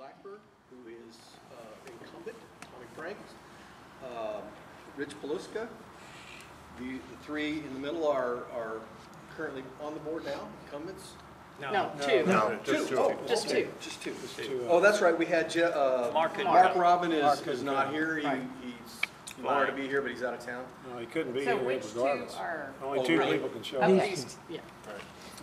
Blackburn, who is incumbent, Tommy Frank, Rich Paluska. The three in the middle are currently on the board now, incumbents. No, two. No, Two. two. Oh, Just okay. two. Just two. Two. Oh, that's right. We had Mark Robin Mark is not here. Right. He wanted to be here, but he's out of town. No, he couldn't be So here which regardless. two are? Only two really? people can show Of up. these, yeah.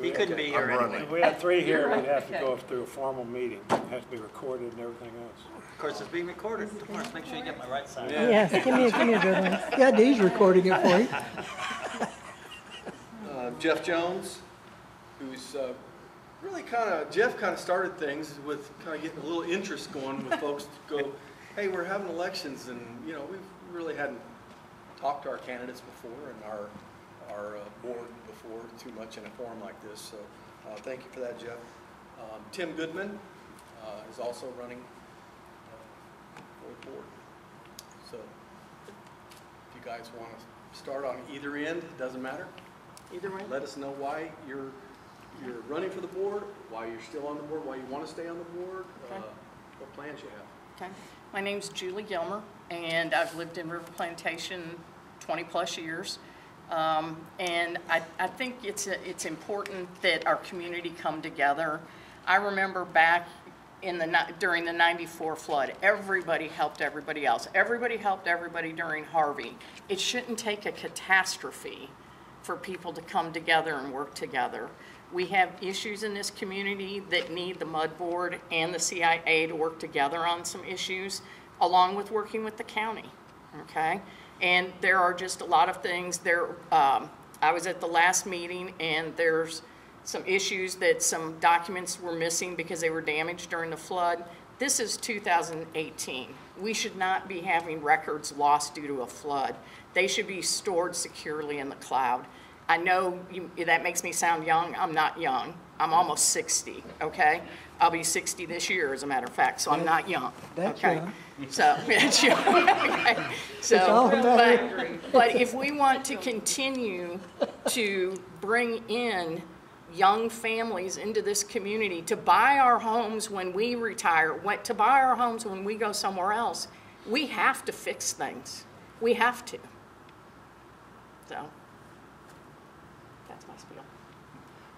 He couldn't be here I'm anyway. If we had three here, You're we'd have to right. go through a formal meeting. It has to be recorded and everything else. Of course, it's being recorded. Tomorrow, make sure you get my right side. Yeah. Yes, give me a good one. Yeah, Dee's recording it for you. Jeff Jones, who's really Jeff kind of started things with kind of getting a little interest going with folks to go, hey, we're having elections, and we really hadn't talked to our candidates before and our board before too much in a forum like this. So thank you for that, Jeff. Tim Goodman is also running for the board. So if you guys want to start on either end, it doesn't matter. Either way? Let us know why you're running for the board, why you're still on the board, why you want to stay on the board, Okay. what plans you have. Okay. My name's Julie Gilmer, and I've lived in River Plantation 20 plus years. And I think it's important that our community come together. I remember back during the '94 flood, everybody helped everybody else. Everybody helped everybody during Harvey. It shouldn't take a catastrophe for people to come together and work together. We have issues in this community that need the MUD board and the CIA to work together on some issues, along with working with the county, okay? And there are just a lot of things there. I was at the last meeting, and there's some issues that some documents were missing because they were damaged during the flood. This is 2018. We should not be having records lost due to a flood. They should be stored securely in the cloud. I know that makes me sound young. I'm not young. I'm almost 60, okay? I'll be 60 this year, as a matter of fact, so I'm not young, That's okay? young. So, that's young, okay? It's all So, about but if we want to continue to bring in young families into this community to buy our homes when we retire, to buy our homes when we go somewhere else, we have to fix things. We have to. So, that's my spiel.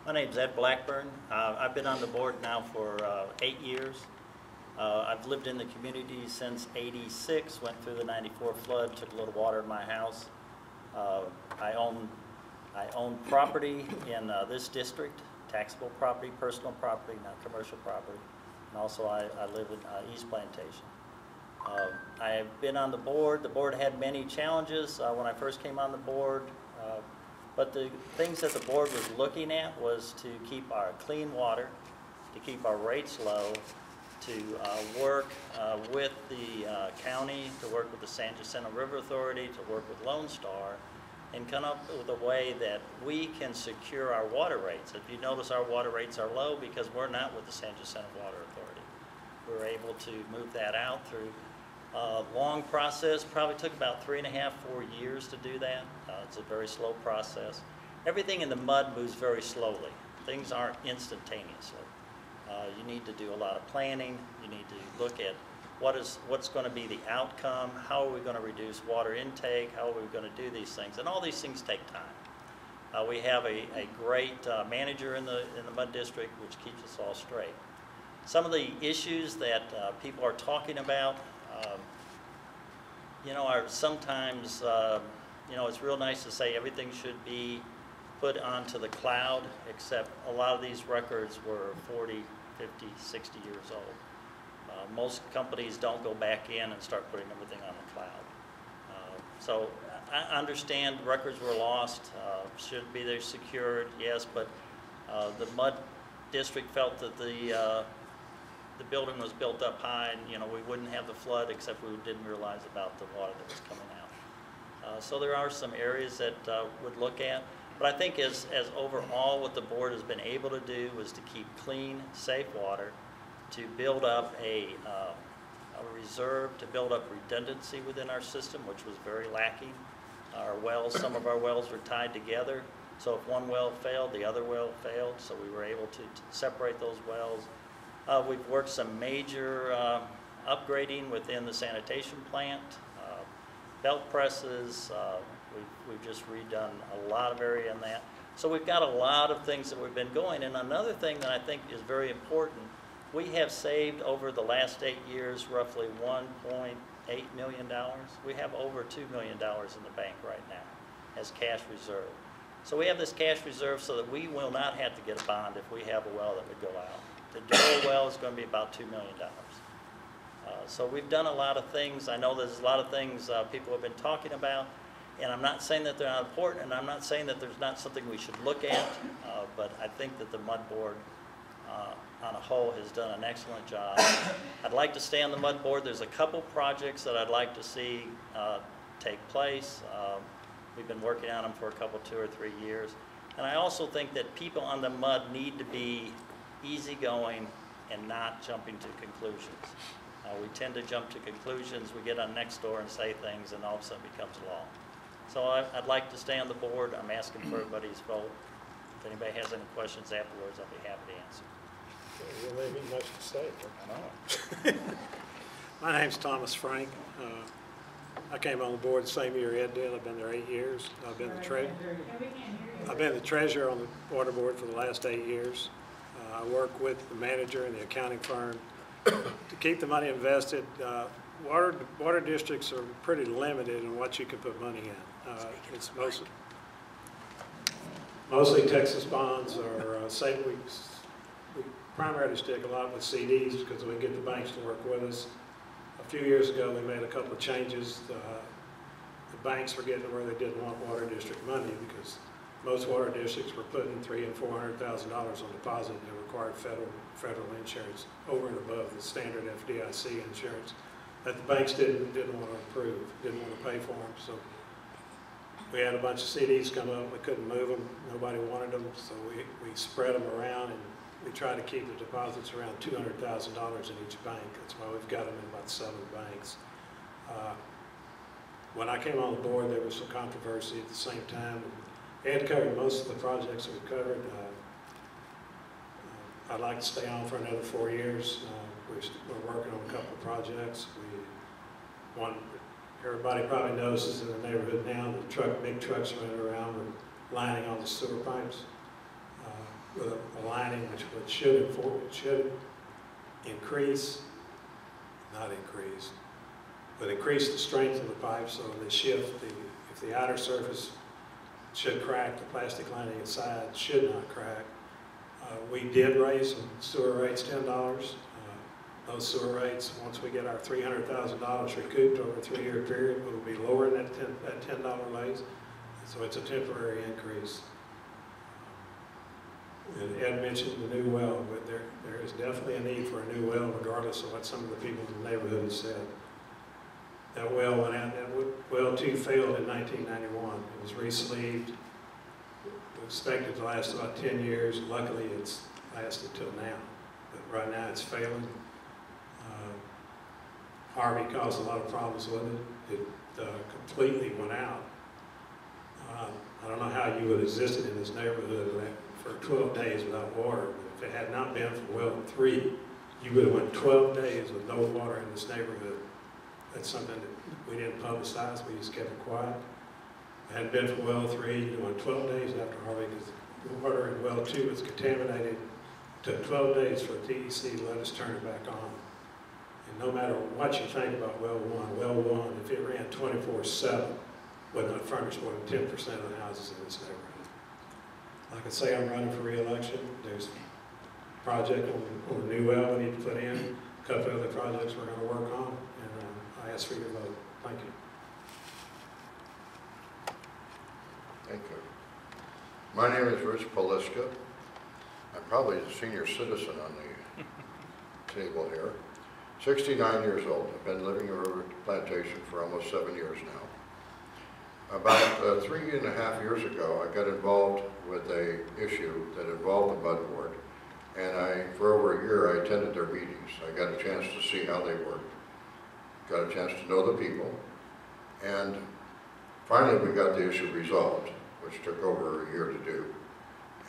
My name's Ed Blackburn. I've been on the board now for 8 years. I've lived in the community since '86, went through the '94 flood, took a little water in my house. I own property in this district, taxable property, personal property, not commercial property. And also I live in East Plantation. I've been on the board. The board had many challenges when I first came on the board. But the things that the board was looking at was to keep our clean water, to keep our rates low, to work with the county, to work with the San Jacinto River Authority, to work with Lone Star, and come up with a way that we can secure our water rates. If you notice, our water rates are low because we're not with the San Jacinto Water Authority. We're able to move that out through a long process. Probably took about 3.5, 4 years to do that. It's a very slow process. Everything in the MUD moves very slowly. Things aren't instantaneously. You need to do a lot of planning. You need to look at what's going to be the outcome, how are we going to reduce water intake, how are we going to do these things, and all these things take time. We have a great manager in the MUD district, which keeps us all straight. Some of the issues that people are talking about, are sometimes, it's real nice to say everything should be put onto the cloud, except a lot of these records were 40, 50, 60 years old. Most companies don't go back in and start putting everything on the cloud. So I understand records were lost, should be there secured, yes, but the MUD district felt that the building was built up high, and we wouldn't have the flood, except we didn't realize about the water that was coming out. So there are some areas that would look at, but I think as overall what the board has been able to do was to keep clean, safe water, to build up a reserve, to build up redundancy within our system, which was very lacking. Our wells, some of our wells were tied together, so if one well failed, the other well failed, so we were able to separate those wells. We've worked some major upgrading within the sanitation plant, belt presses. We've just redone a lot of area in that. So we've got a lot of things that we've been going. And another thing that I think is very important, we have saved over the last 8 years roughly $1.8 million. We have over $2 million in the bank right now as cash reserve. So we have this cash reserve so that we will not have to get a bond if we have a well that would go out. The Doe well is going to be about $2 million. So we've done a lot of things. I know there's a lot of things people have been talking about, and I'm not saying that they're not important, and I'm not saying that there's not something we should look at, but I think that the MUD board on a whole has done an excellent job. I'd like to stay on the MUD board. There's a couple projects that I'd like to see take place. We've been working on them for a couple, 2 or 3 years. And I also think that people on the MUD need to be easygoing and not jumping to conclusions. We tend to jump to conclusions. We get on next door and say things, and all of a sudden it becomes law. So I'd like to stay on the board. I'm asking for everybody's vote. If anybody has any questions afterwards, I'll be happy to answer. You really need much to say. My name's Thomas Frank. I came on the board the same year Ed did. I've been there 8 years. I've been the treasurer on the water board for the last 8 years. I work with the manager and the accounting firm to keep the money invested. Water districts are pretty limited in what you can put money in. It's mostly Texas bonds, or say we primarily stick a lot with CDs because we get the banks to work with us. A few years ago, they made a couple of changes. The banks were getting where they didn't want water district money because most water districts were putting $300,000 and $400,000 on deposit, and they required federal insurance over and above the standard FDIC insurance that the banks didn't want to approve, didn't want to pay for them. So we had a bunch of CDs come up. We couldn't move them. Nobody wanted them, so we spread them around, and we try to keep the deposits around $200,000 in each bank. That's why we've got them in about 7 banks. When I came on the board, there was some controversy at the same time. Ed covered most of the projects we've covered. I'd like to stay on for another 4 years. We're working on a couple of projects. Everybody probably notices in the neighborhood now the big trucks running around and lining all the sewer pipes with a lining which should increase, not increase, but increase the strength of the pipe so they shift. If the outer surface should crack, the plastic lining inside should not crack. We did raise some sewer rates $10. Those sewer rates, once we get our $300,000 recouped over a 3-year period, will be lower than that $10 raise. So it's a temporary increase. And Ed mentioned the new well, but there is definitely a need for a new well, regardless of what some of the people in the neighborhood have said. That well went out. That well 2 failed in 1991. It was re-sleeved. Expected to last about 10 years. Luckily, it's lasted till now. But right now, it's failing. Harvey caused a lot of problems with it. It completely went out. I don't know how you would have existed in this neighborhood for 12 days without water. But if it had not been for well 3, you would have went 12 days with no water in this neighborhood. That's something that we didn't publicize. We just kept it quiet. If it hadn't been for well 3, you went 12 days after Harvey because the water in well 2 was contaminated. It took 12 days for the DEC to let us turn it back on. And no matter what you think about well 1, if it ran 24/7, would not furnish more than 10% of the houses in this neighborhood. Like I say, I'm running for re-election. There's a project on a new well we need to put in, a couple other projects we're going to work on, and I ask for your vote. Thank you. Thank you. My name is Rich Poliska. I'm probably the senior citizen on the table here. 69 years old. I've been living in River Plantation for almost 7 years now. About 3.5 years ago, I got involved with an issue that involved the MUD board, and for over a year, I attended their meetings. I got a chance to see how they worked, got a chance to know the people, and finally we got the issue resolved, which took over a year to do.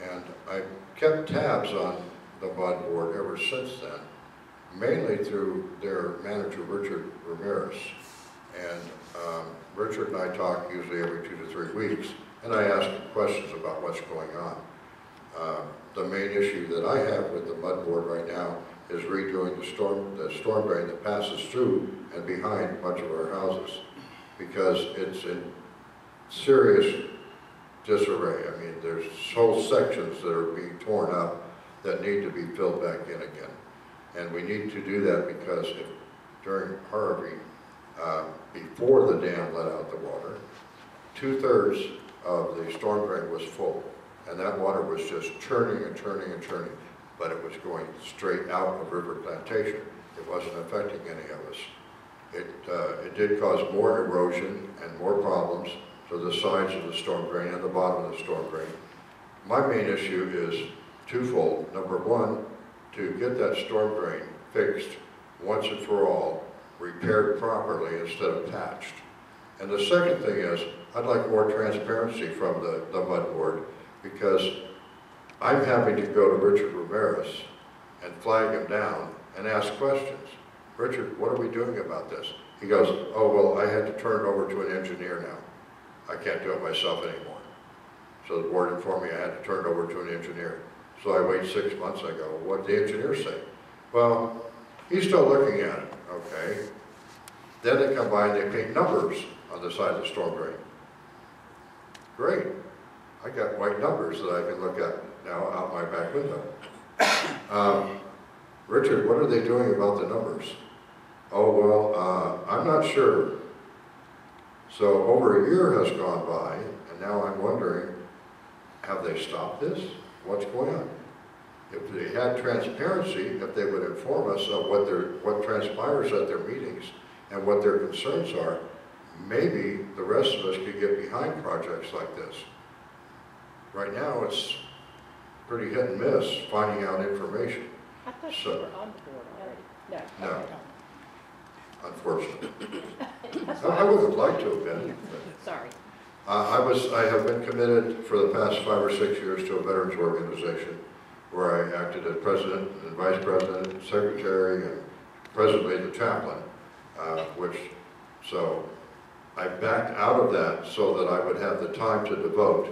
And I kept tabs on the MUD board ever since then, mainly through their manager, Richard Ramirez. And Richard and I talk usually every 2 to 3 weeks, and I ask him questions about what's going on. The main issue that I have with the MUD board right now is redoing the storm drain that passes through and behind much of our houses, because it's in serious disarray. I mean, there's whole sections that are being torn up that need to be filled back in again. And we need to do that because during Harvey, before the dam let out the water, 2/3 of the storm drain was full. And that water was just churning and churning and churning, but it was going straight out of River Plantation. It wasn't affecting any of us. It did cause more erosion and more problems to the sides of the storm drain and the bottom of the storm drain. My main issue is twofold. Number one, to get that storm drain fixed once and for all, repaired properly instead of patched. And the second thing is, I'd like more transparency from the MUD board, because I'm having to go to Richard Ramirez and flag him down and ask questions. Richard, what are we doing about this? He goes, oh, well, I had to turn it over to an engineer now. I can't do it myself anymore. So the board informed me I had to turn it over to an engineer. So I wait 6 months, I go, what did the engineer say? Well, he's still looking at it, okay. Then they come by and they paint numbers on the side of the storm drain. Great. I got white numbers that I can look at now out my back window. Richard, what are they doing about the numbers? Oh, well, I'm not sure. So over a year has gone by, and now I'm wondering, have they stopped this? What's going on? If they had transparency, if they would inform us of what transpires at their meetings and what their concerns are, maybe the rest of us could get behind projects like this. Right now, it's pretty hit and miss finding out information. I thought you were on the board already. No. No, unfortunately. I would have liked to have been. Sorry. I have been committed for the past 5 or 6 years to a veterans organization where I acted as president and vice president, and secretary, and presently the chaplain, so I backed out of that so that I would have the time to devote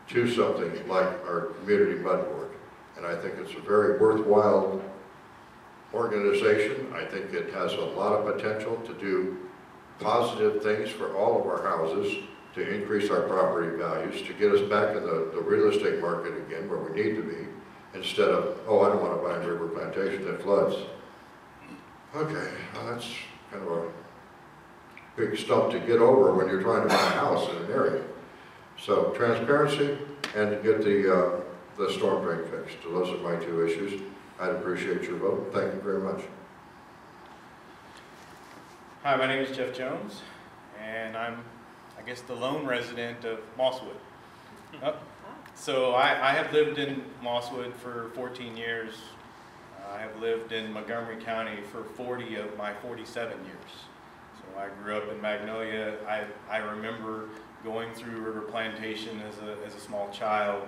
to something like our community MUD board. And I think it's a very worthwhile organization. I think it has a lot of potential to do positive things for all of our houses, to increase our property values, to get us back in the real estate market again where we need to be, instead of, oh, I don't want to buy a River Plantation that floods. Okay, well, that's kind of a big stump to get over when you're trying to buy a house in an area. So transparency and to get the storm drain fixed. So those are my 2 issues. I'd appreciate your vote. Thank you very much. Hi, my name is Jeff Jones, and I'm, I guess, the lone resident of Mosswood. So I have lived in Mosswood for 14 years. I have lived in Montgomery County for 40 of my 47 years. So I grew up in Magnolia. I remember going through River Plantation as a small child.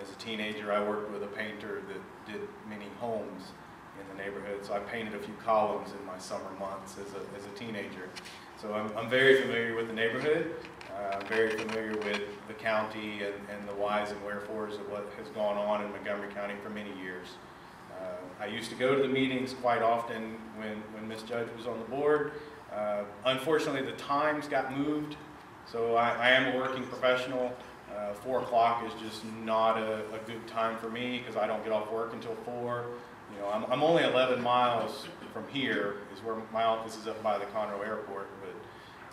As a teenager, I worked with a painter that did many homes in the neighborhood. So I painted a few columns in my summer months as a teenager. So I'm very familiar with the neighborhood. I'm very familiar with the county and the whys and wherefores of what has gone on in Montgomery County for many years. I used to go to the meetings quite often when Ms. Judge was on the board. Unfortunately, the times got moved, so I am a working professional. 4 o'clock is just not a good time for me because I don't get off work until 4. You know, I'm only 11 miles from here is where my office is, up by the Conroe Airport, but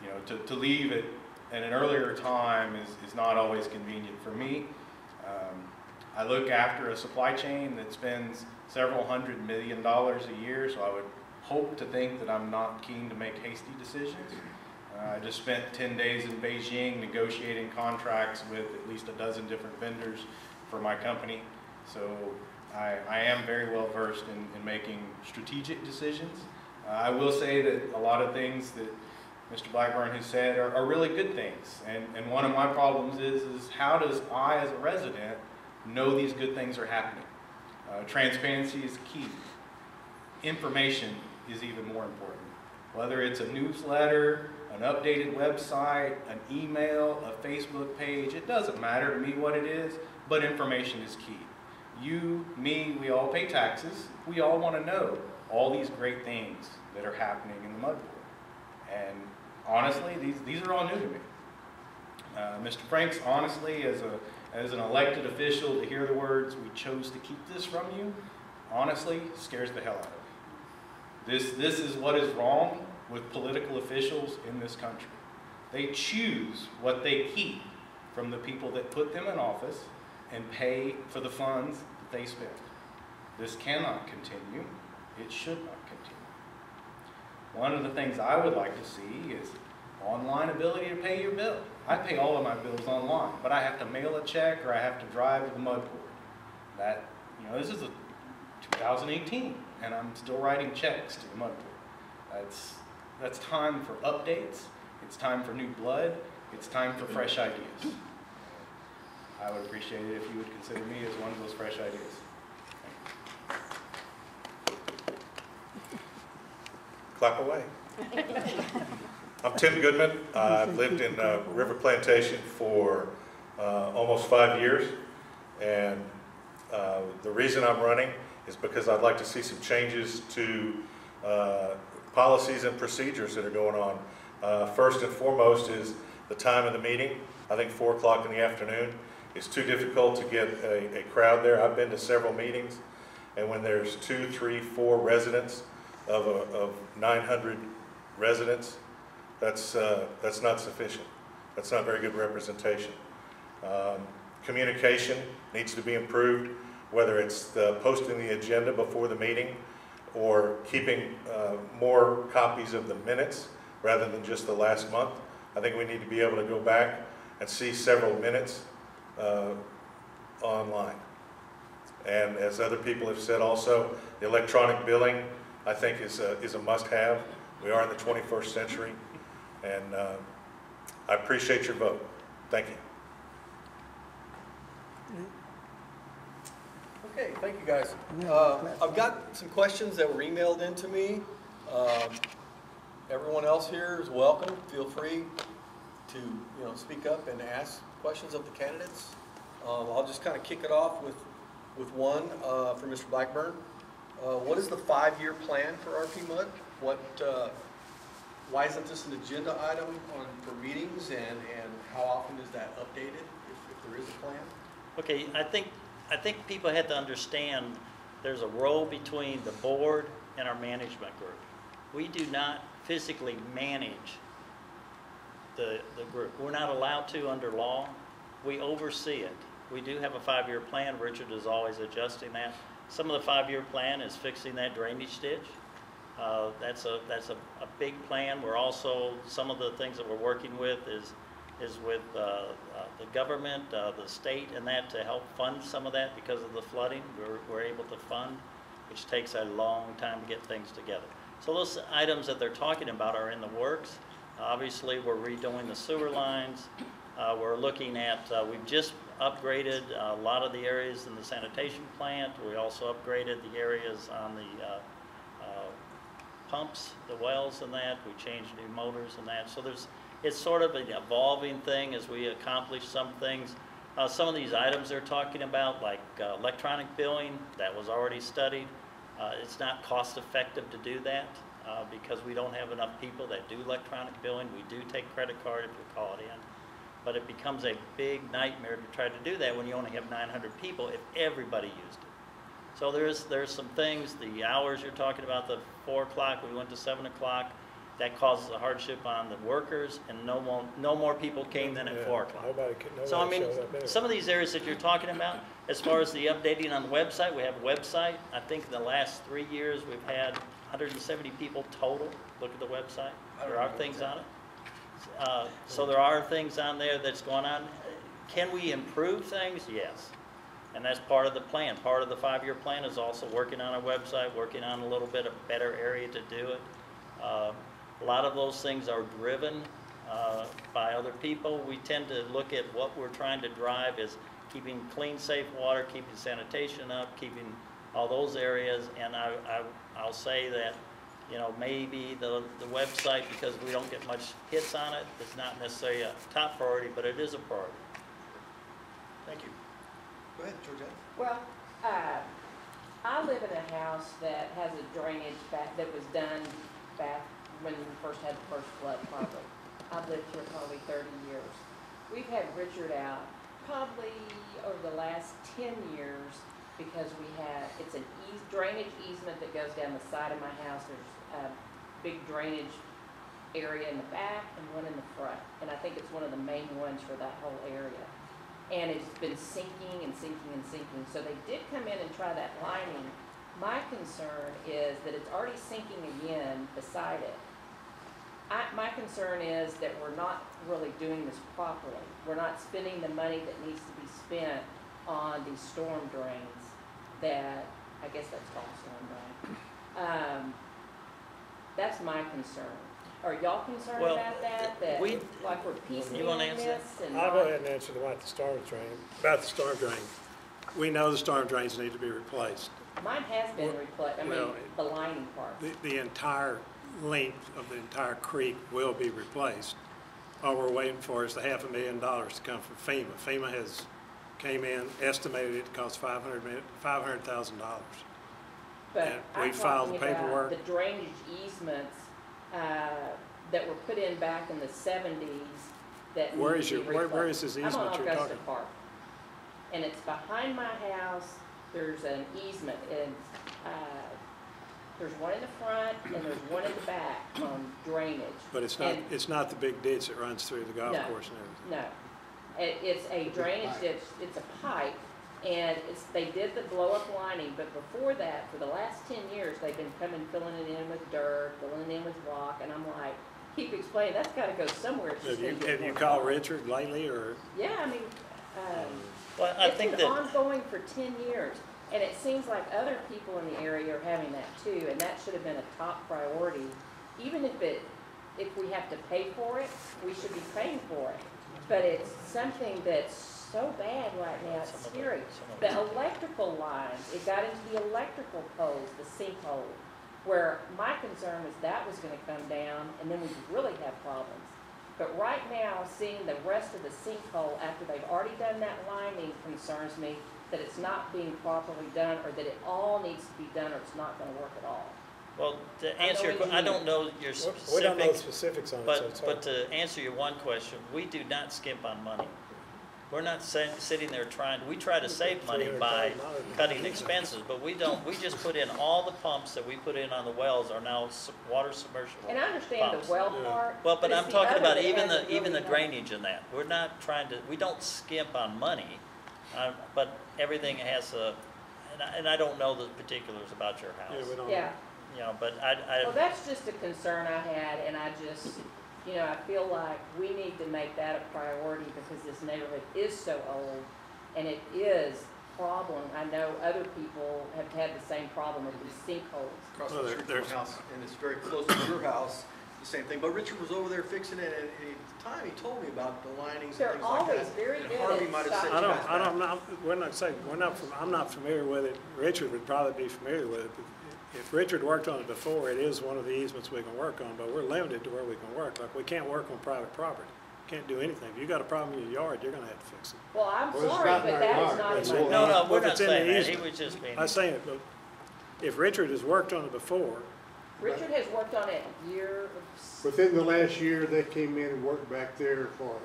you know, to leave at an earlier time is not always convenient for me. I look after a supply chain that spends several $100 million a year, so I would hope to think that I'm not keen to make hasty decisions. I just spent 10 days in Beijing negotiating contracts with at least a dozen different vendors for my company. So I am very well versed in making strategic decisions. I will say that a lot of things that Mr. Blackburn has said are really good things. And one of my problems is how does I as a resident know these good things are happening? Transparency is key. Information is even more important. Whether it's a newsletter, an updated website, an email, a Facebook page, it doesn't matter to me what it is, but information is key. You, me, we all pay taxes. We all want to know all these great things that are happening in the mud board. And honestly, these are all new to me. Mr. Franks, honestly, as an elected official, to hear the words, "We chose to keep this from you," honestly, scares the hell out of me. This is what is wrong with political officials in this country. They choose what they keep from the people that put them in office and pay for the funds that they spend. This cannot continue. It should not continue. One of the things I would like to see is online ability to pay your bill. I pay all of my bills online, but I have to mail a check or I have to drive to the mud board. This is 2018, and I'm still writing checks to the mud board. That's time for updates. It's time for new blood. It's time for fresh ideas. I would appreciate it if you would consider me as one of those fresh ideas. Clap away. I'm Tim Goodman. I've lived in River Plantation for almost 5 years, and the reason I'm running is because I'd like to see some changes to policies and procedures that are going on. First and foremost is the time of the meeting. I think 4 o'clock in the afternoon is too difficult to get a crowd there. I've been to several meetings, and when there's 2, 3, 4 residents of 900 residents, that's not sufficient. That's not very good representation. Communication needs to be improved, whether it's posting the agenda before the meeting or keeping more copies of the minutes rather than just the last month. I think we need to be able to go back and see several minutes online. And as other people have said also, the electronic billing, I think, is a must-have. We are in the 21st century, and I appreciate your vote. Thank you. Okay, thank you guys. I've got some questions that were emailed in to me. Everyone else here is welcome. Feel free to speak up and ask questions of the candidates. I'll just kind of kick it off with one for Mr. Blackburn. What is the 5-year plan for RPMUD? Why isn't this an agenda item for meetings, and how often is that updated if there is a plan? Okay, I think people have to understand there's a role between the board and our management group. We do not physically manage the group. We're not allowed to under law. We oversee it. We do have a 5-year plan. Richard is always adjusting that. Some of the 5-year plan is fixing that drainage ditch. That's a big plan. We're also, some of the things that we're working with is with the government, the state, and that to help fund some of that because of the flooding. We're able to fund, which takes a long time to get things together. So those items that they're talking about are in the works. Obviously, we're redoing the sewer lines. We're looking at, we've just upgraded a lot of the areas in the sanitation plant. We also upgraded the areas on the pumps, the wells and that. We changed new motors and that. So it's sort of an evolving thing as we accomplish some things. Some of these items they're talking about, like electronic billing, that was already studied. It's not cost effective to do that because we don't have enough people that do electronic billing. We do take credit card if you call it in. But it becomes a big nightmare to try to do that when you only have 900 people if everybody used it. So there's some things, the hours you're talking about, the 4 o'clock, we went to 7 o'clock. That causes a hardship on the workers, and no more people came than at 4 o'clock. So I mean, some of these areas that you're talking about, as far as the updating on the website, we have a website. I think in the last 3 years we've had 170 people total look at the website. There are things on it. So there are things on there that's going on. Can we improve things? Yes. And that's part of the plan. Part of the 5-year plan is also working on a website, working on a little bit of better area to do it. A lot of those things are driven by other people. We tend to look at what we're trying to drive as keeping clean, safe water, keeping sanitation up, keeping all those areas, and I'll say that, you know, maybe the website, because we don't get much hits on it, is not necessarily a top priority, but it is a priority. Thank you. Go ahead, Georgette. Well, I live in a house that has a drainage back that was done back when we first had the first flood, probably. I've lived here probably 30 years. We've had Richard out probably over the last 10 years because we have, it's an drainage easement that goes down the side of my house. There's a big drainage area in the back and one in the front. And I think it's one of the main ones for that whole area. And it's been sinking and sinking and sinking. So they did come in and try that lining. My concern is that it's already sinking again beside it. My concern is that we're not really doing this properly. We're not spending the money that needs to be spent on these storm drains that, I guess that's called storm drain. That's my concern. Are y'all concerned about that? That like we're piecemealing this? I'll go ahead and answer about the storm drain. About the storm drain, we know the storm drains need to be replaced. Mine has been replaced. I mean, the lining part. The entire length of the entire creek will be replaced. All we're waiting for is the $500,000 to come from FEMA. FEMA has came in, estimated it to cost $500,000. But and we I'm filed the talking about paperwork. the drainage easements that were put in back in the 70s that Where need is to be your where replaced. is this I'm easement on you're Augusta talking? Park, and it's behind my house. There's an easement, and there's one in the front and there's one in the back on drainage. But it's not the big ditch that runs through the golf course and everything. No, it's a drainage ditch. It's a pipe, and they did the blow up lining. But before that, for the last 10 years, they've been coming filling it in with dirt, filling it in with rock, and I'm like, keep explaining that's got to go somewhere. It's just Have you called Richard lately, or? Yeah, I mean, Well, I it's think been that ongoing for 10 years, and it seems like other people in the area are having that too, and that should have been a top priority. Even if we have to pay for it, we should be paying for it. But it's something that's so bad right now, it's scary. The electrical lines, it got into the electrical poles, the sinkhole, where my concern was that was going to come down, and then we could really have problems. But right now, seeing the rest of the sinkhole after they've already done that lining concerns me that it's not being properly done, or that it all needs to be done, or it's not going to work at all. well, to answer your question, I don't know your specifics. We don't know the specifics on it, so it's hard. But to answer your one question, we do not skimp on money. We're not sitting there we try to save money by cutting expenses, but we don't. We just put in all the pumps that we put in on the wells are now water submersible And I understand pumps. the well part. Well, but it's I'm the talking other about that even hasn't the really done. drainage in that. We're not we don't skimp on money, but everything has and I don't know the particulars about your house. Yeah, we don't. Yeah. You know, but Well, that's just a concern I had, and I just, I feel like we need to make that a priority because this neighborhood is so old, and it is a problem. I know other people have had the same problem with these sinkholes. Across the street from your house, and it's very close to your house, the same thing. But Richard was over there fixing it, and at the time he told me about the linings and They're things like that. always very And good Harvey at might have set stopping. you guys back. I'm not familiar with it. Richard would probably be familiar with it. But if Richard worked on it before, it is one of the easements we can work on, but we're limited to where we can work. Like, we can't work on private property. Can't do anything. If you got a problem in your yard, you're gonna have to fix it. Well, I'm Well, it's sorry, not but in that our is yard. not It's in my. in- no, Well, we're if not it's in the saying that. He easement. was just being. I'm saying it, but if Richard has worked on it before, Richard has worked on it Within the last year, they came in and worked back there for,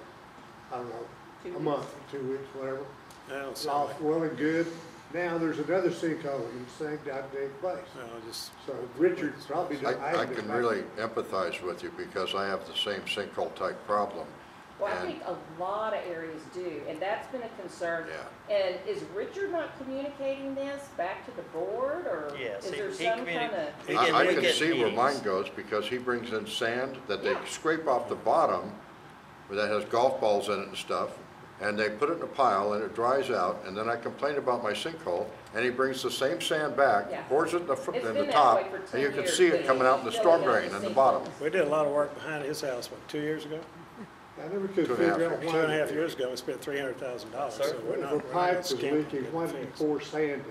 I don't know, 2 a weeks. month, 2 weeks, whatever. I don't It's see all like, well and good. Now there's another sinkhole in the same goddamn place. just, So Richard's probably done. I haven't can been really back. empathize with you because I have the same sinkhole type problem. Well, I And- think a lot of areas do, and that's been a concern. Yeah. And is Richard not communicating this back to the board, or Yes, is he- there he some communi- kind of? He I we can get see where meetings. mine goes because he brings in sand that they Yeah. scrape off the bottom that has golf balls in it and stuff, and they put it in a pile and it dries out, and then I complain about my sinkhole, and he brings the same sand back, Yeah. pours it in It's the been that top, way for 10 and you can years, see but it coming out in the he's storm filling drain out in the the bottom. sinkholes. we did a lot of work behind his house, 2 years ago? I never could 2.5 figure out years. why. 2.5 years ago, we spent $300,000, so Sir? we're If not a we're not pipe was skimping leaking, it why didn't you fixed. pour sand in it?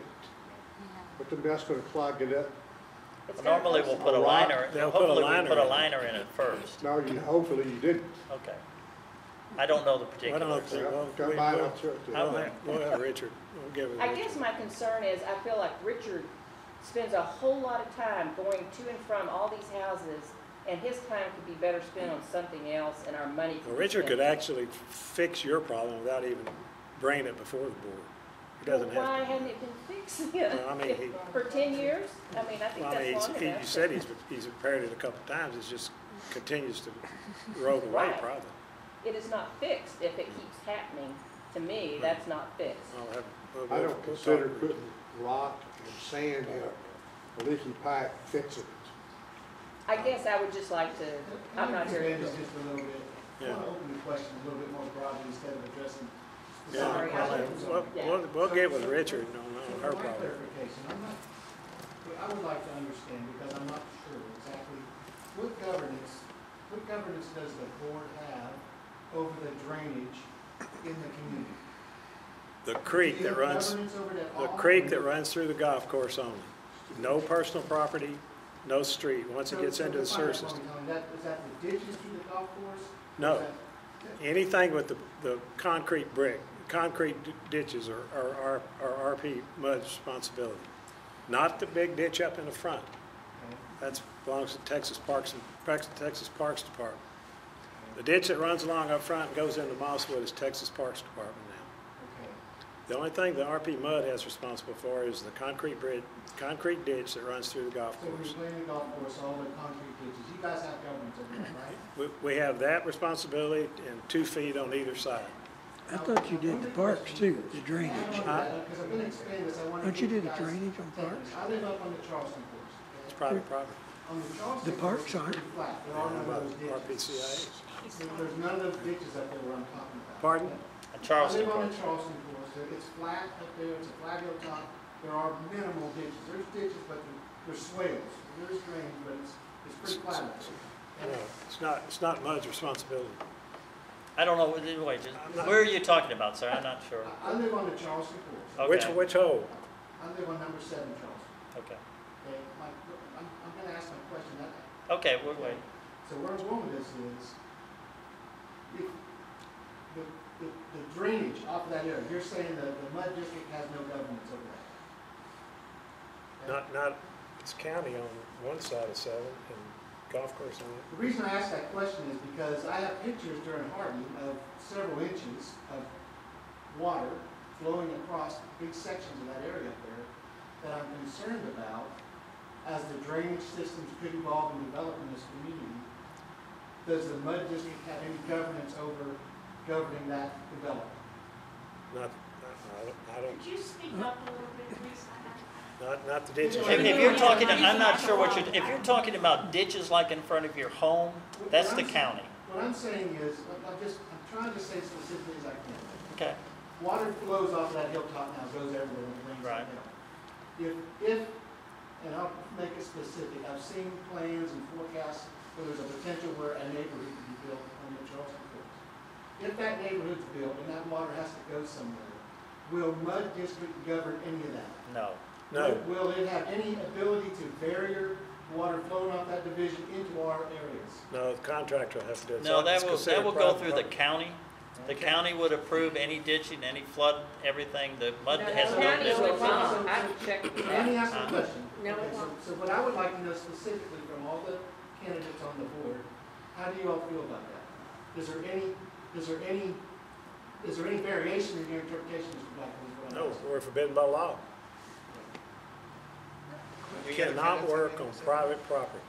but then that's gonna clog it up. It's Well, normally we'll put a liner, They'll put a hopefully we'll liner put a in it. liner in it first. No, hopefully you didn't. Okay. I don't know the I don't know, particulars. Come by, I'll show it to you. we'll have Richard, we'll give it. I guess my concern is, I feel like Richard spends a whole lot of time going to and from all these houses, and his time could be better spent on something else, and our money could Well, be Richard spent. could actually fix your problem without even bringing it before the board. He doesn't Well, have why to. hadn't it been fixed Well, I mean, for 10 years? I mean, I think Well, I mean, that's long enough. you said he's repaired it a couple of times, it just continues to erode away Right. probably. It is not fixed if it keeps happening. To me, that's not fixed. I don't consider putting rock and sand in a leaky pipe fixing it. I guess I would just like to, I'm not here. Expand this just a little bit. I Yeah. want to open the question a little bit more broadly instead of addressing. Yeah, Sorry, I well, should've- we'll get with Richard on So her for my problem. clarification, I would like to understand, because I'm not sure exactly, what governance does the board have over the drainage in the community? The creek Do you that have runs, governance over that the all? creek that runs through the golf course only. No personal property, no street, once it gets into the sewer system. Is that the ditches through the golf course? No. Is that- Anything with the concrete brick, concrete ditches are RPMUD responsibility. Not the big ditch up in the front. That belongs to Texas Parks Department. The ditch that runs along up front and goes into Mosswood is Texas Parks Department now. Okay. The only thing the RPMUD has responsible for is the concrete concrete ditch that runs through the golf So when course. you're playing the golf course, all the concrete ditches, you guys have governance over that, right? We have that responsibility and 2 feet on either side. Uh-huh. I thought you did the parks too, the drainage. Because I'm going to explain this, I want to. Don't you do the drainage on parks? I live up on the Charleston course. It's okay? private property. On the Charleston The parks course, aren't. it's pretty flat, there are none of those ditches. RPCIA. There's none of those ditches up there where I'm talking about. Pardon? A I Charleston live on course. the Charleston course, it's flat up there, it's a flat hilltop, there are minimal ditches, there's ditches, but there's swales, there's drainage, but it's pretty flat up there. No, it's not MUD's responsibility. I don't know, wait, where are you talking about, sir? I'm not sure. I live on the Charleston course, Okay. Which hole? I live on number 7 Charleston. Okay. Okay, I'm gonna ask my question, Okay, we'll wait. so where I'm going with this is, if the drainage off of that area, you're saying that the mud district has no governance over that? Okay? It's county on one side of 7 and golf course on The reason I ask that question is because I have pictures during hardening of several inches of water flowing across big sections of that area up there that I'm concerned about as the drainage systems could evolve and develop in this community. Does the mud district have any governance over governing that development? I don't, Could you speak up a little bit, please? not the ditches. If you're talking, I'm not sure what you're, if you're talking about ditches like in front of your home, that's the county. What I'm saying is, I'm trying to say specifically as I can. Okay. Water flows off that hilltop now, goes everywhere when it rains Right. downhill. If, and I'll make it specific, I've seen plans and forecasts where there's a potential where a neighborhood could be built on the Charleston coast. If that neighborhood's built and that water has to go somewhere, will MUD district govern any of that? No. No. Will it have any ability to barrier water flowing off that division into our areas? No, the contractor will have to do it. No, It's that considered will go private through the property. county. The county would approve any ditching, any flood, everything. The MUD No, has the no county business. will not. I've checked with Let me that. ask you a question. No, it Okay, won't. so what I would like to know specifically from all the candidates on the board, how do you all feel about that? Is there any variation in your interpretation, Mr. Blackwell? No, we're forbidden by law. You cannot work on private property.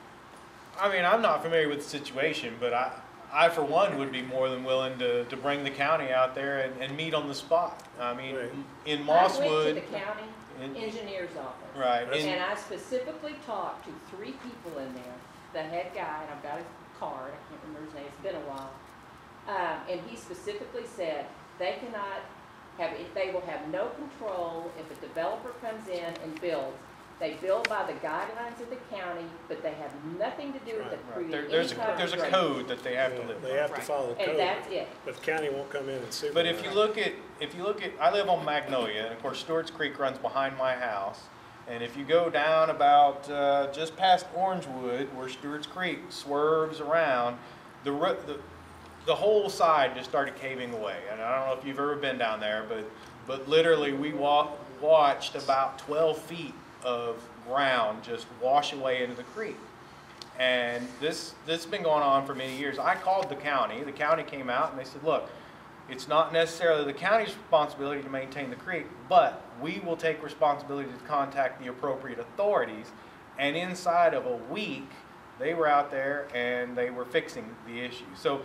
I mean, I'm not familiar with the situation, but I for one would be more than willing to bring the county out there and meet on the spot. I mean, Right. in I Mosswood, went to the county in- engineer's office. right, in- And I specifically talked to 3 people in there, the head guy, and I've got his card, I can't remember his name, it's been a while. And he specifically said, they cannot have, they will have no control if a developer comes in and builds. They build by the guidelines of the county, but they have nothing to do with the right. creating any There's type of a drainage. code that they have to live by. They have to follow the And code. that's it. But the county won't come in and supervise. But if you look at, I live on Magnolia, and of course Stewart's Creek runs behind my house. And if you go down about just past Orangewood, where Stewart's Creek swerves around, the whole side just started caving away. And I don't know if you've ever been down there, but literally we watched about 12 feet of ground just wash away into the creek. And this has been going on for many years. I called the county. The county came out and they said, look, it's not necessarily the county's responsibility to maintain the creek, but we will take responsibility to contact the appropriate authorities. And inside of a week, they were out there and they were fixing the issue. So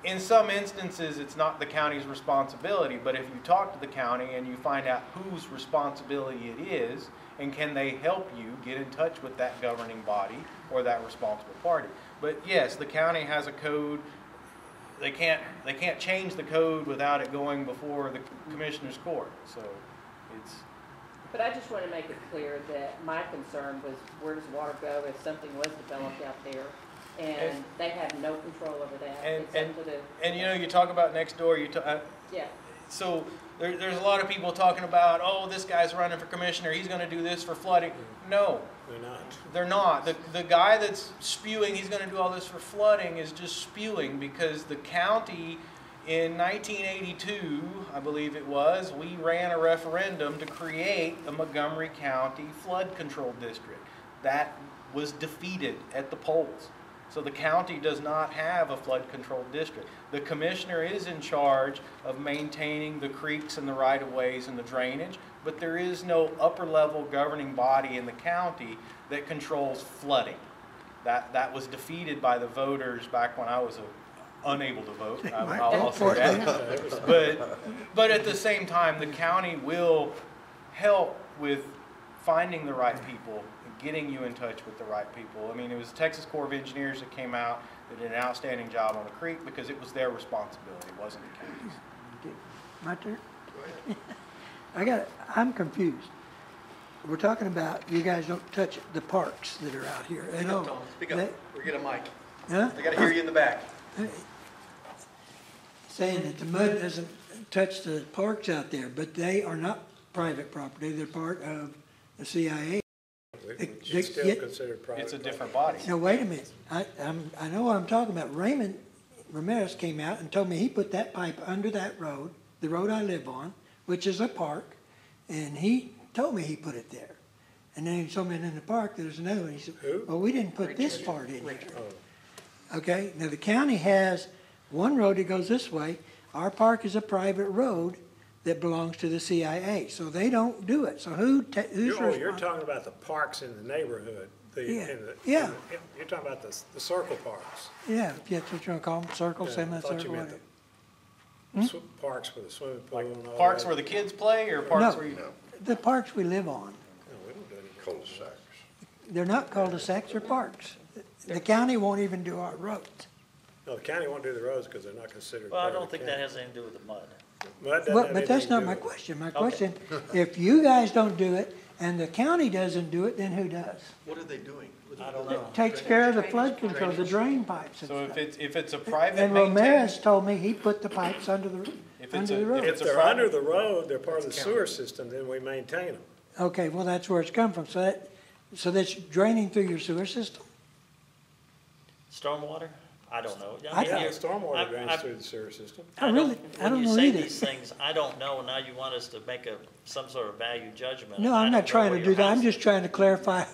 in some instances, it's not the county's responsibility, but if you talk to the county and you find out whose responsibility it is, and can they help you get in touch with that governing body or that responsible party. But yes, the county has a code. They can't change the code without it going before the commissioner's court. So it's. But I just want to make it clear that my concern was, where does water go if something was developed out there? And they have no control over that. And you know, you talk about next door, yeah. So there's a lot of people talking about, oh, this guy's running for commissioner, he's going to do this for flooding. No. They're not. They're not. The guy that's spewing he's going to do all this for flooding is just spewing because the county in 1982, I believe it was, we ran a referendum to create the Montgomery County Flood Control District. That was defeated at the polls. So the county does not have a flood control district. The commissioner is in charge of maintaining the creeks and the right-of-ways and the drainage, but there is no upper-level governing body in the county that controls flooding. That was defeated by the voters back when I was unable to vote. I'll say that. But at the same time, the county will help with finding the right people, getting you in touch with the right people. I mean, it was Texas Corps of Engineers that came out that did an outstanding job on the creek because it was their responsibility, it wasn't the county's. My turn? I'm confused. We're talking about you guys don't touch the parks that are out here at all. Speak up. We're getting a mic. Huh? I got to hear you in the back. Saying that the mud doesn't touch the parks out there, but they are not private property. They're part of the CIA. It's still considered private. It's a different body. Now, wait a minute. I know what I'm talking about. Raymond Ramirez came out and told me he put that pipe under that road, the road I live on, which is a park, and he told me he put it there. And then he told me in the park there's another one. He said, well, we didn't put this part in there. Okay, now the county has one road that goes this way. Our park is a private road that belongs to the CIA, so they don't do it. So who's responsible? You're talking about the parks in the neighborhood. Yeah. You're talking about the circle parks. Yeah, that's what you want to call them, circle, semicircle, whatever. Parks with a swimming pool and all Parks that. where the kids play or parks where you... No, The parks we live on. No, we don't do any cul-de-sacs. They're not cul-de-sacs, they're parks. The county won't even do our roads. No, the county won't do the roads because they're not considered Well, I part don't of the think that county. has anything to do with the mud. Mud doesn't But have that's anything not to my do with it. question. My question, if you guys don't do it and the county doesn't do it, then who does? What are they doing? I don't know. Takes care of the flood control, the drain pipes and So stuff. if it's a private And maintained... Ramirez told me he put the pipes under the road. If they're under the road, they're part of the sewer system, then we maintain them. Okay, well, that's where it's come from. So that's draining through your sewer system? Stormwater? I don't know. I Yeah, you're- stormwater drains I- through the sewer system. I don't know When you say either. these things, I don't know, now you want us to make some sort of value judgment. No, I I'm don't not know trying where to your do that. I'm house just is. trying to clarify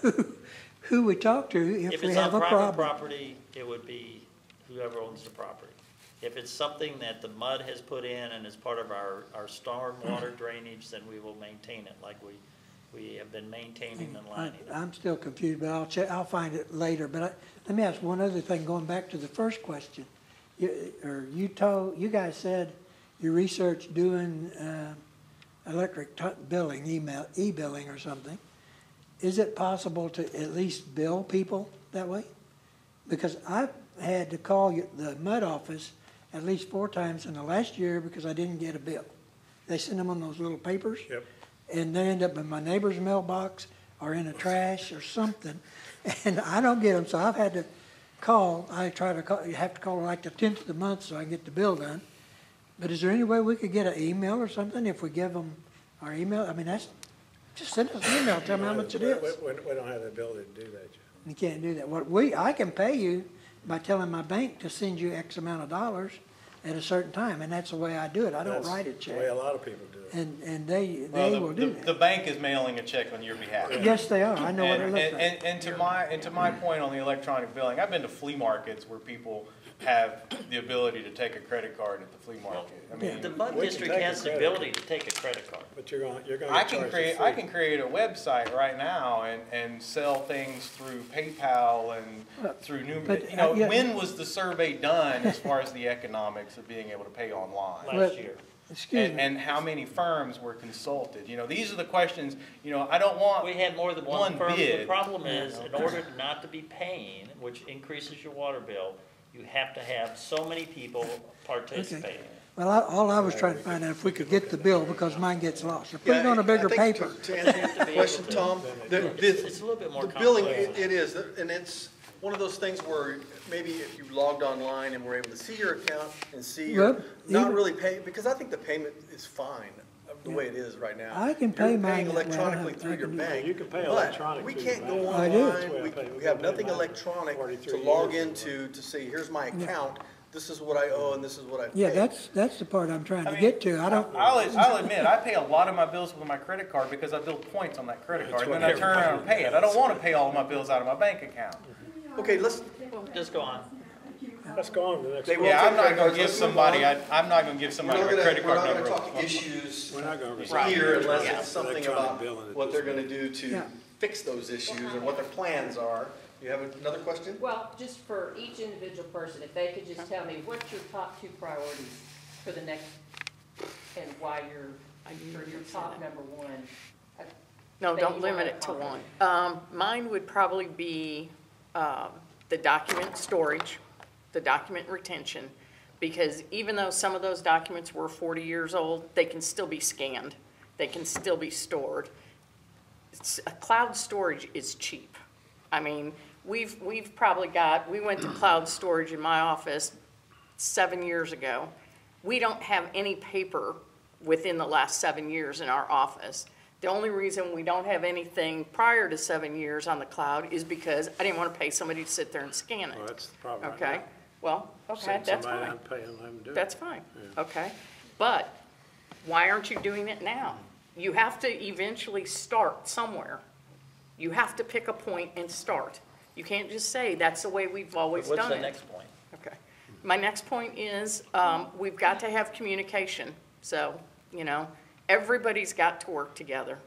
who we talk to if we it's on have a private problem. property, it would be whoever owns the property. If it's something that the MUD has put in and is part of our stormwater drainage, then we will maintain it like we have been maintaining and lining it. I'm still confused, but I'll find it later. But let me ask one other thing, going back to the first question. You guys said you researched doing electric billing, e-billing or something. Is it possible to at least bill people that way? Because I've had to call the MUD office at least 4 times in the last year because I didn't get a bill. They send them on those little papers. Yep. And they end up in my neighbor's mailbox or in a trash or something, and I don't get them, so I've had to call. I try to call, you have to call like the 10th of the month so I can get the bill done. But is there any way we could get an email or something if we give them our email? I mean, Just send us an email, tell me how much it is. We don't have the ability to do that, Jeff. You can't do that. I can pay you by telling my bank to send you X amount of dollars at a certain time, and that's the way I do it. I don't That's write a the way a check. lot of people do it. And they Well, will do the that. bank is mailing a check on your behalf. Yes, they are. I know what it looks like. And to my point on the electronic billing, I've been to flea markets where people have the ability to take a credit card at the flea market. I mean, The Bud We can District take a has the credit ability to take a credit card. But you're gonna get I charged can create a website right now and sell things through PayPal and through but, you know, yeah. when was the survey done as far as the economics of being able to pay online? Last year. Excuse me. And how many firms were consulted? You know, these are the questions, you know, I don't want We had more than one one firm. The bid. problem is, in order not to be paying, which increases your water bill, you have to have so many people participating. Well, all I was trying to find out if we could get the bill because mine gets lost. Or put it on a bigger I think paper. To answer your question, Tom, It's a little bit more the billing, complicated. it is, and it's one of those things where maybe if you logged online and were able to see your account and see your, Well, not even- really pay, because I think the payment is fine the way it is right now. I can pay You're mine paying that way. I don't electronically have- through I your can do that. bank. You can pay but electronic we through can't your go bank. I do. online, we have nothing electronic 43 to log years. into to say, here's my account, this is what I owe and this is what I paid. Yeah, that's the part I'm trying to get to. I don't, I'll admit, I pay a lot of my bills with my credit card because I build points on that credit card, and then I turn around and pay it. I don't want to pay all of my bills out of my bank account. Okay, let's, Just go on. Let's go on to the next They one. will Yeah, I'm take not credit gonna cards. give Let's move somebody, on. I'm not gonna give somebody my credit We're card not number. gonna talk issues We're not gonna Right. here unless Yeah. it's something Electronic about billing at what this they're gonna do to Yeah. fix those issues and what their plans are. You have another question? Well, just for each individual person, if they could just tell me what's your top 2 priorities for the next, and why for your top number 1. No, that don't you limit wanna it to accomplish. one. Mine would probably be the document storage, the document retention, because even though some of those documents were 40 years old, they can still be scanned. They can still be stored. Cloud storage is cheap. I mean, we've probably we went to cloud storage in my office 7 years ago. We don't have any paper within the last 7 years in our office. The only reason we don't have anything prior to 7 years on the cloud is because I didn't want to pay somebody to sit there and scan Well, it. that's the problem right Okay, now. well, okay, Send that's somebody fine. out and pay them, let them do it. That's fine, Yeah. okay? But why aren't you doing it now? You have to eventually start somewhere. You have to pick a point and start. You can't just say, that's the way we've always What's done the it. next point? Okay. My next point is, we've got to have communication. So, you know, everybody's got to work together.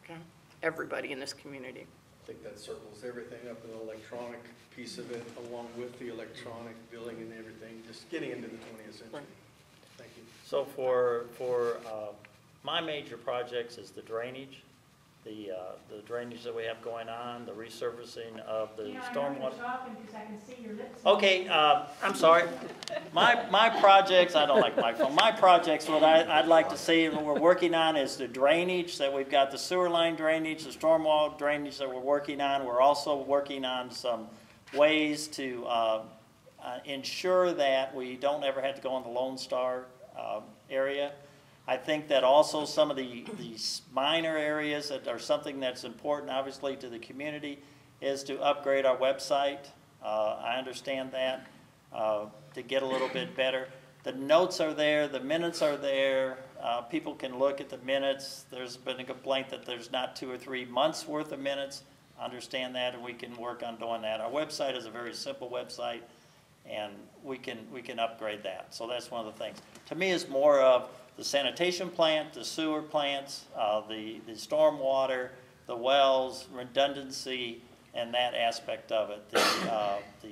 Okay? Everybody in this community. I think that circles everything up in the electronic piece of it, along with the electronic billing and everything, just getting into the 20th century. Right. Thank you. So for my major projects is the drainage, the drainage that we have going on, the resurfacing of the stormwater. talking because I can see your lips. Okay, I'm sorry. My projects, I don't like microphone. My projects, what I'd like to see and what we're working on is the drainage, that we've got the sewer line drainage, the stormwater drainage that we're working on. We're also working on some ways to ensure that we don't ever have to go in the Lone Star area. I think that also some of these minor areas that are something that's important, obviously, to the community is to upgrade our website. I understand that, to get a little bit better. The notes are there, the minutes are there. People can look at the minutes. There's been a complaint that there's not 2 or 3 months worth of minutes. I understand that, and we can work on doing that. Our website is a very simple website, and we can upgrade that. So that's one of the things. To me, it's more of the sanitation plant, the sewer plants, the stormwater, the wells, redundancy, and that aspect of it. The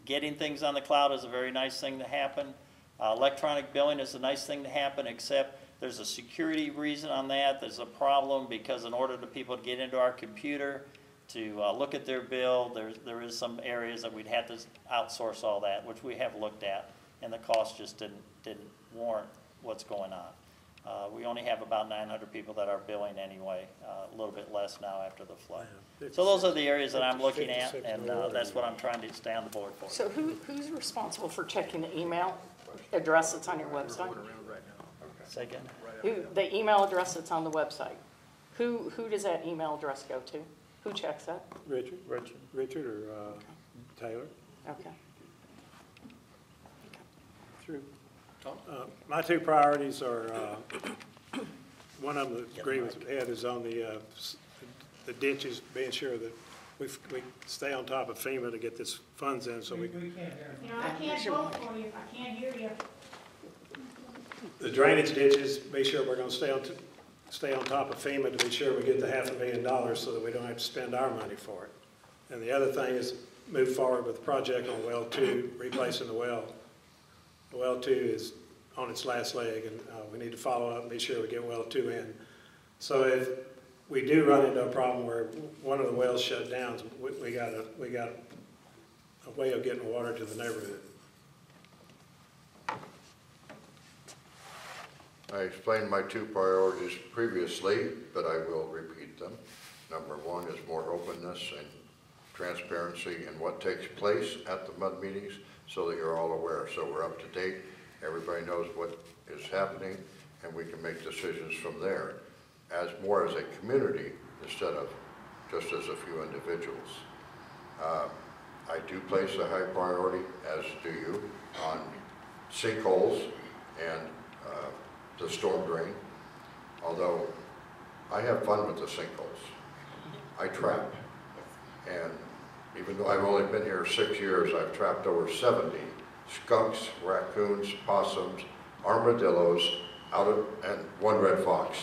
getting things on the cloud is a very nice thing to happen. Electronic billing is a nice thing to happen, except there's a security reason on that. There's a problem because in order for people to get into our computer to look at their bill, there is some areas that we'd have to outsource all that, which we have looked at, and the cost just didn't warrant what's going on. We only have about 900 people that are billing anyway, a little bit less now after the flood. So those are the areas that I'm looking at, and that's what I'm trying to stay on the board for. So who's responsible for checking the email address that's on your website? Say again? The email address that's on the website? Who does that email address go to? Who checks that? Richard or Taylor? Okay. Through. My two priorities are, one of them that agree with Ed is on the ditches, being sure that we stay on top of FEMA to get this funds in so we can. You know, I can't vote for you if I can't hear you. The drainage ditches, be sure we're gonna stay on top of FEMA to be sure we get the $500,000 so that we don't have to spend our money for it. And the other thing is move forward with the project on well 2, replacing the well. The well 2 is on its last leg, and we need to follow up and be sure we get well 2 in. So if we do run into a problem where one of the wells shut down, we got a way of getting water to the neighborhood. I explained my two priorities previously, but I will repeat them. Number one is more openness and transparency in what takes place at the MUD meetings so that you're all aware. So we're up to date, everybody knows what is happening, and we can make decisions from there as more as a community instead of just as a few individuals. I do place a high priority, as do you, on sinkholes and the storm drain, although I have fun with the sinkholes. I trap, and even though I've only been here 6 years, I've trapped over 70 skunks, raccoons, possums, armadillos, and one red fox.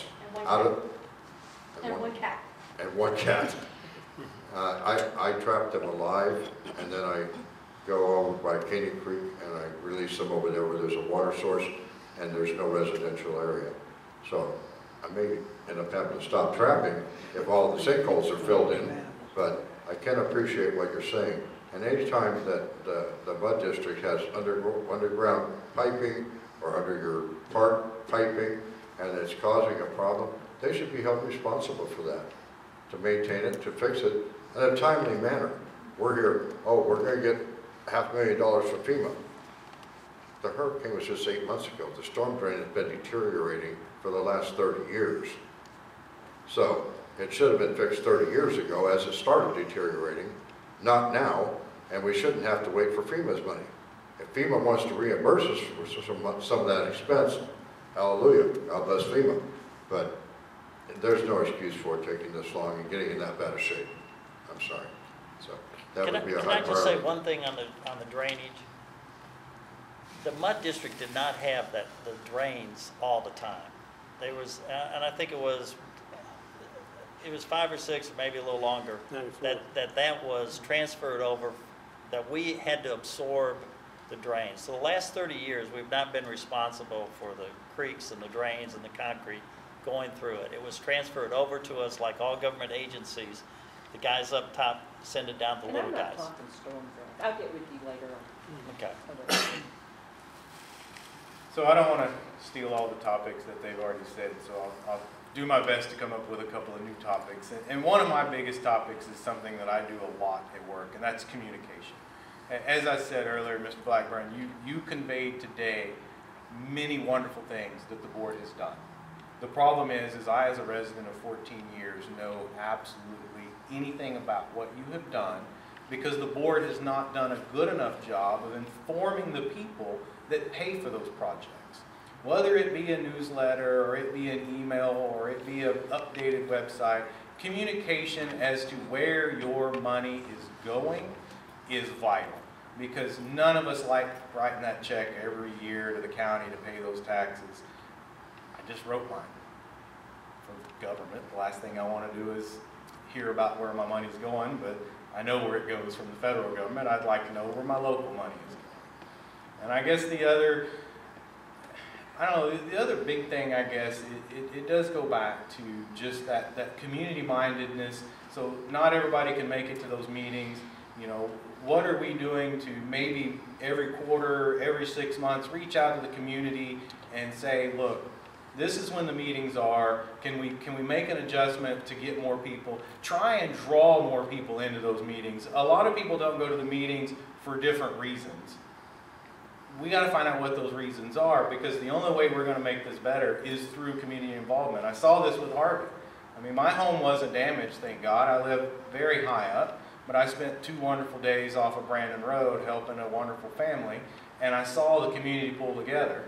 And one cat. And one cat. I trap them alive, and then I go over by Caney Creek and I release them over there where there's a water source and there's no residential area. So I may end up having to stop trapping if all the sinkholes are filled in, but I can appreciate what you're saying. And any time that the MUD district has underground piping or under your park piping and it's causing a problem, they should be held responsible for that, to maintain it, to fix it in a timely manner. We're here, oh, we're going to get $500,000 from FEMA. The hurricane was just 8 months ago. The storm drain has been deteriorating for the last 30 years. So it should have been fixed 30 years ago as it started deteriorating, not now, and we shouldn't have to wait for FEMA's money. If FEMA wants to reimburse us for some of that expense, hallelujah, God bless FEMA. But there's no excuse for it taking this long and getting in that bad a shape. I'm sorry. So that would be a high priority. Can I just say one thing on the drainage? The MUD district did not have the drains all the time. There was, and I think it was 5 or 6, or maybe a little longer, that was transferred over, that we had to absorb the drains. So the last 30 years, we've not been responsible for the creeks and the drains and the concrete going through it. It was transferred over to us like all government agencies. The guys up top send it down to the little guys. I'm not talking storm drain. I'll get with you later on. Okay. So I don't want to steal all the topics that they've already said, so I'll do my best to come up with a couple of new topics. And one of my biggest topics is something that I do a lot at work, and that's communication. As I said earlier, Mr. Blackburn, you conveyed today many wonderful things that the board has done. The problem is I, as a resident of 14 years, know absolutely anything about what you have done because the board has not done a good enough job of informing the people that pay for those projects. Whether it be a newsletter, or it be an email, or it be an updated website, communication as to where your money is going is vital. Because none of us like writing that check every year to the county to pay those taxes. I just wrote mine for government. The last thing I want to do is hear about where my money's going, but I know where it goes from the federal government. I'd like to know where my local money is going. And I guess the other big thing, I guess, it does go back to just that community mindedness. So not everybody can make it to those meetings. You know, what are we doing to maybe every quarter, every 6 months, reach out to the community and say, look, this is when the meetings are. Can we make an adjustment to get more people? Try and draw more people into those meetings. A lot of people don't go to the meetings for different reasons. We got to find out what those reasons are, because the only way we're going to make this better is through community involvement. I saw this with Harvey. I mean, my home wasn't damaged, thank God. I live very high up, but I spent 2 wonderful days off of Brandon Road helping a wonderful family, and I saw the community pull together.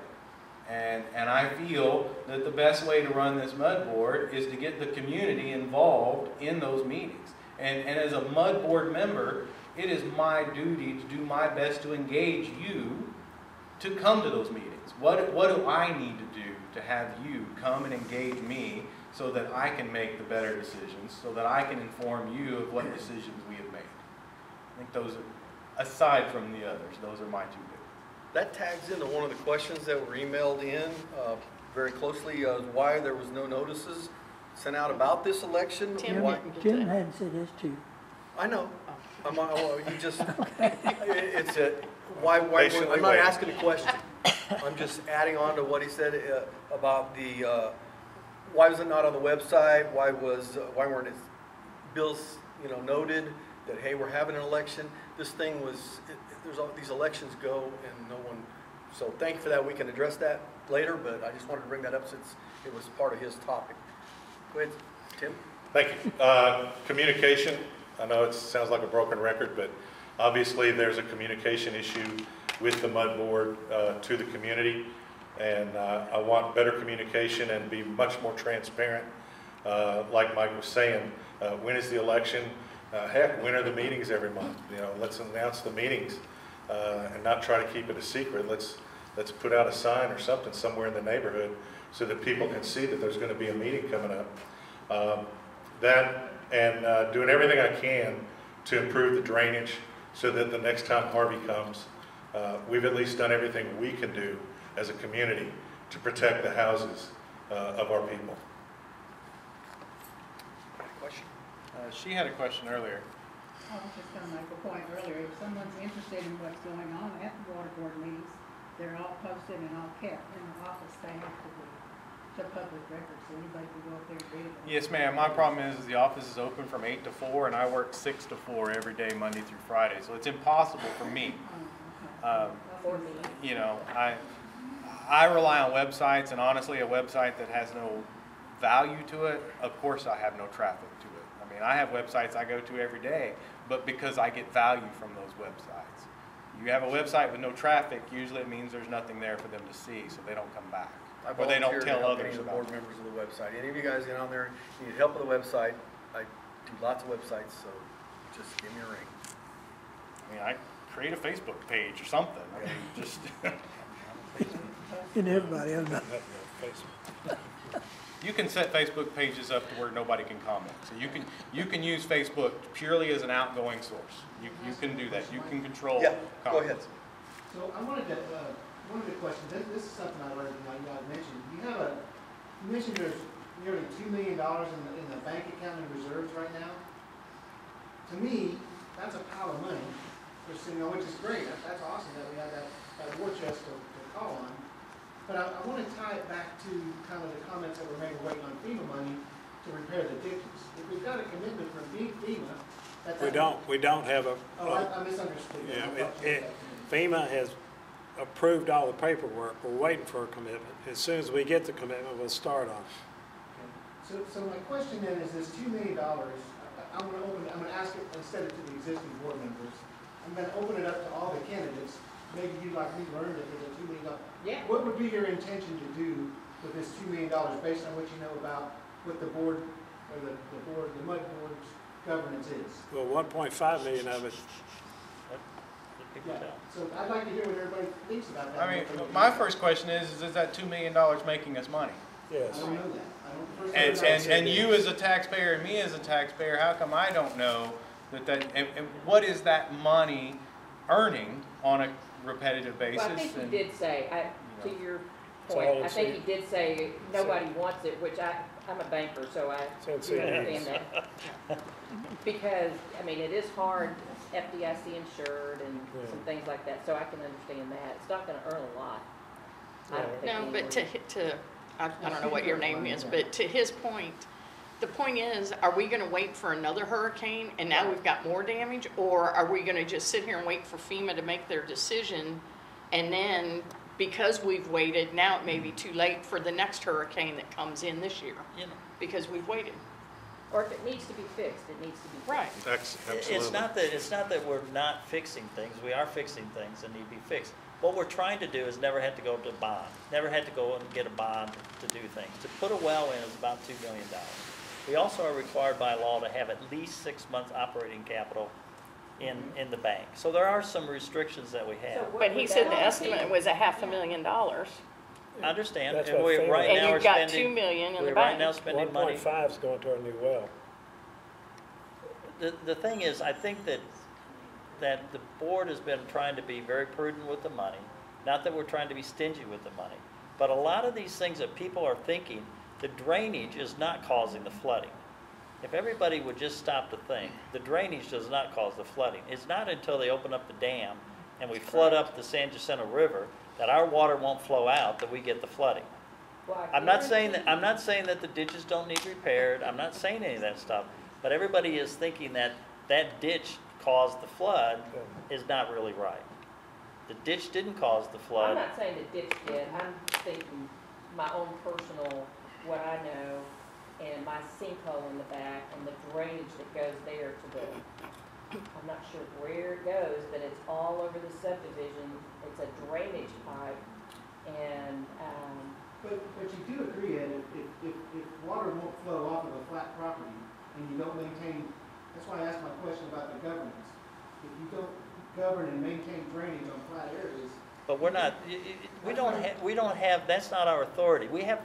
And I feel that the best way to run this MUD board is to get the community involved in those meetings. And as a MUD board member, it is my duty to do my best to engage you to come to those meetings. What do I need to do to have you come and engage me so that I can make the better decisions, so that I can inform you of what decisions we have made? I think those are, aside from the others, those are my 2 big. That tags into one of the questions that were emailed in very closely, why there was no notices sent out about this election. Tim Why- didn't get Jim that. hadn't said his too. I know. You just, it's a, why, Patiently I'm not waiting. asking a question. I'm just adding on to what he said about the, why was it not on the website? Why weren't its bills, noted that, hey, we're having an election? This thing was, there's all these elections go and no one, so thank you for that. We can address that later, but I just wanted to bring that up since it was part of his topic. Go ahead, Tim. Thank you. Communication, I know it sounds like a broken record, but obviously there's a communication issue with the MUD board to the community, and I want better communication and be much more transparent. Like Mike was saying, when is the election? Heck, when are the meetings every month? Let's announce the meetings and not try to keep it a secret. Let's put out a sign or something somewhere in the neighborhood so that people can see that there's going to be a meeting coming up. That and doing everything I can to improve the drainage so that the next time Harvey comes, we've at least done everything we can do as a community to protect the houses of our people. Question? She had a question earlier. I was just gonna make a point earlier, if someone's interested in what's going on at the water board meetings, they're all posted and all kept in the office, they have to be to public records, so anybody can go up there and read it. Yes, ma'am. My problem is the office is open from 8 to 4, and I work 6 to 4 every day, Monday through Friday. So it's impossible for me. For me. I rely on websites, and honestly, a website that has no value to it, of course I have no traffic to it. I mean, I have websites I go to every day, but because I get value from those websites. You have a website with no traffic, usually it means there's nothing there for them to see, so they don't come back. Or they don't tell others the about board it. members of the website. Any of you guys get on there, you need help with the website, I do lots of websites, so just give me a ring. I mean, I create a Facebook page or something. I mean, just And everybody else. you can set Facebook pages up to where nobody can comment. So you can use Facebook purely as an outgoing source. You can do that. You can control Yeah, go ahead. comments. So I wanted to, one of the questions, this is something I learned when you guys mentioned. You mentioned there's nearly $2 million in the bank account in reserves right now. To me, that's a pile of money, which is great. That's awesome that we have that war chest to call on. But I want to tie it back to kind of the comments that were made waiting on FEMA money to repair the ditches. If we've got a commitment from FEMA, We don't have a. Oh, I misunderstood. Yeah, FEMA has approved all the paperwork. We're waiting for a commitment. As soon as we get the commitment, we'll start on it. So my question then is this $2 million, I'm going to ask it instead of to the existing board members. I'm going to open it up to all the candidates. Maybe you like me learned that there's a $2 million. Yeah. What would be your intention to do with this $2 million based on what you know about what the board, or the MUD board's governance is? Well, 1.5 million of it. Yeah. So I'd like to hear what everybody thinks about that. I mean, my first question is that $2 million making us money? Yes. I don't know that. And you as a taxpayer and me as a taxpayer, how come I don't know and what is that money earning on a repetitive basis? Well, I think he did say, to your all point, in I think C- he did say nobody wants it, which I'm a banker, so I It's in do CDs. understand that. Because, I mean, it is hard, FDIC insured and some things like that, so I can understand that. It's not gonna earn a lot. I don't think No, but anymore. I don't know what your name is, but to his point, the point is, are we gonna wait for another hurricane and now we've got more damage? Or are we gonna just sit here and wait for FEMA to make their decision? And then, because we've waited, now it may be too late for the next hurricane that comes in this year, because we've waited. Or if it needs to be fixed, it needs to be fixed. Right. Absolutely. It's not that we're not fixing things, we are fixing things that need to be fixed. What we're trying to do is never have to go to bond, never had to go and get a bond to do things. To put a well in is about $2 million. We also are required by law to have at least 6 months operating capital in the bank. So there are some restrictions that we have. So what But he would said that the be? estimate was $500,000. I understand, That's and what we FEMA- right And now are you've got spending. 2 million in the We're right bank. now spending money. 1.5 is going to our new well. The thing is, I think that the board has been trying to be very prudent with the money. Not that we're trying to be stingy with the money, but a lot of these things that people are thinking, the drainage is not causing the flooding. If everybody would just stop to think, the drainage does not cause the flooding. It's not until they open up the dam and we flood up the San Jacinto River that our water won't flow out that we get the flooding. Well, I I'm not saying guarantee that the ditches don't need repaired. I'm not saying any of that stuff. But everybody is thinking that that ditch caused the flood is not really right. The ditch didn't cause the I'm flood. not saying the ditch did, I'm thinking my own personal, what I know, and my sinkhole in the back, and the drainage that goes there to the, I'm not sure where it goes, but it's all over the subdivision. It's a drainage pipe, and, But you do agree, Ed, if water won't flow off of a flat property and you don't maintain, that's why I asked my question about the governance. If you don't govern and maintain drainage on flat areas. But we're not, we don't have, that's not our authority. We have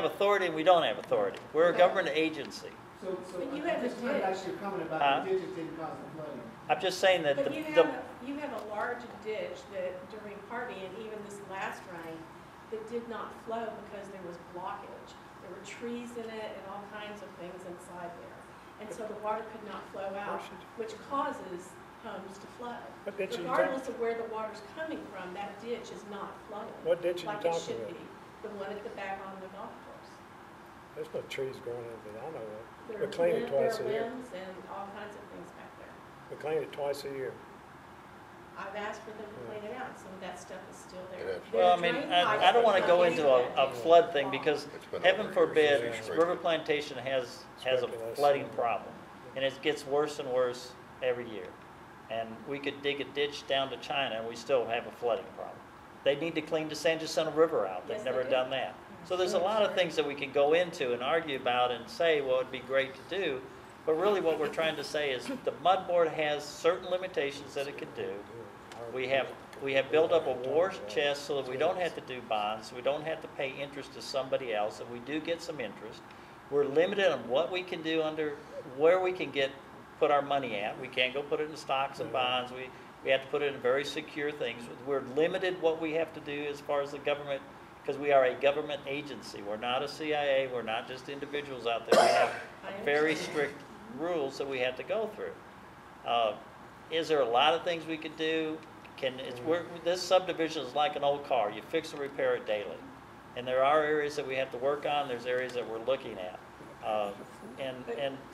authority and we don't have authority. We're a government agency. So But you I'm have a just trying to ask your comment about the ditches didn't cause the flooding. I'm just saying that But you have a large ditch that during Harvey and even this last rain, that did not flow because there was blockage. There were trees in it and all kinds of things inside there. And so the water could not flow out, which causes homes to flood. What ditch are you Regardless of where the water's coming from, that ditch is not flowing. What ditch are you like it talking should about? be. The one at the back on the golf course. There's no trees growing in it, I know that. There We are clean it twice a year. limbs and all kinds of things back there. We clean it twice a year. I've asked for them to clean it out, some of that stuff is still there. It is. Well, I mean, I don't want to go into a flood thing because It's been heaven over years. forbid, It's River Plantation has a flooding problem. And it gets worse and worse every year. And we could dig a ditch down to China and we still have a flooding problem. They need to clean the San Jacinto River out. They've Yes, never they do. done that. So there's a lot of things that we can go into and argue about and say, well, it'd be great to do. But really what we're trying to say is the mud board has certain limitations that it can do. We have built up a war chest so that we don't have to do bonds, we don't have to pay interest to somebody else, and we do get some interest. We're limited on what we can do where we can put our money at. We can't go put it in stocks and bonds. We have to put it in very secure things. We're limited what we have to do as far as the government, because we are a government agency. We're not a CIA. We're not just individuals out there. We have very strict rules that we have to go through. Is there a lot of things we could do? This subdivision is like an old car. You fix and repair it daily. And there are areas that we have to work on. There's areas that we're looking at.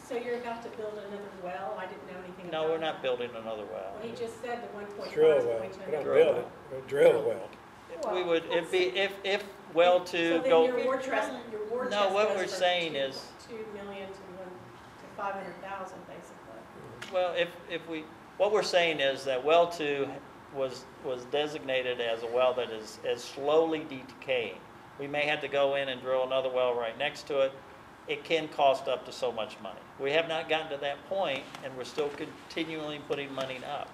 So you're about to build another well? I didn't know anything about that. No, we're not building another well. Well, he just said the 1.5 Drill a is well. going to We don't another build well. it, we drill a well. We would, it'd be, if well to So then go. your war chest No, what goes we're from saying is- 2 million to 500,000 basically. Well, what we're saying is that well 2 was designated as a well that is slowly decaying. We may have to go in and drill another well right next to it. It can cost up to so much money. We have not gotten to that point, and we're still continually putting money up.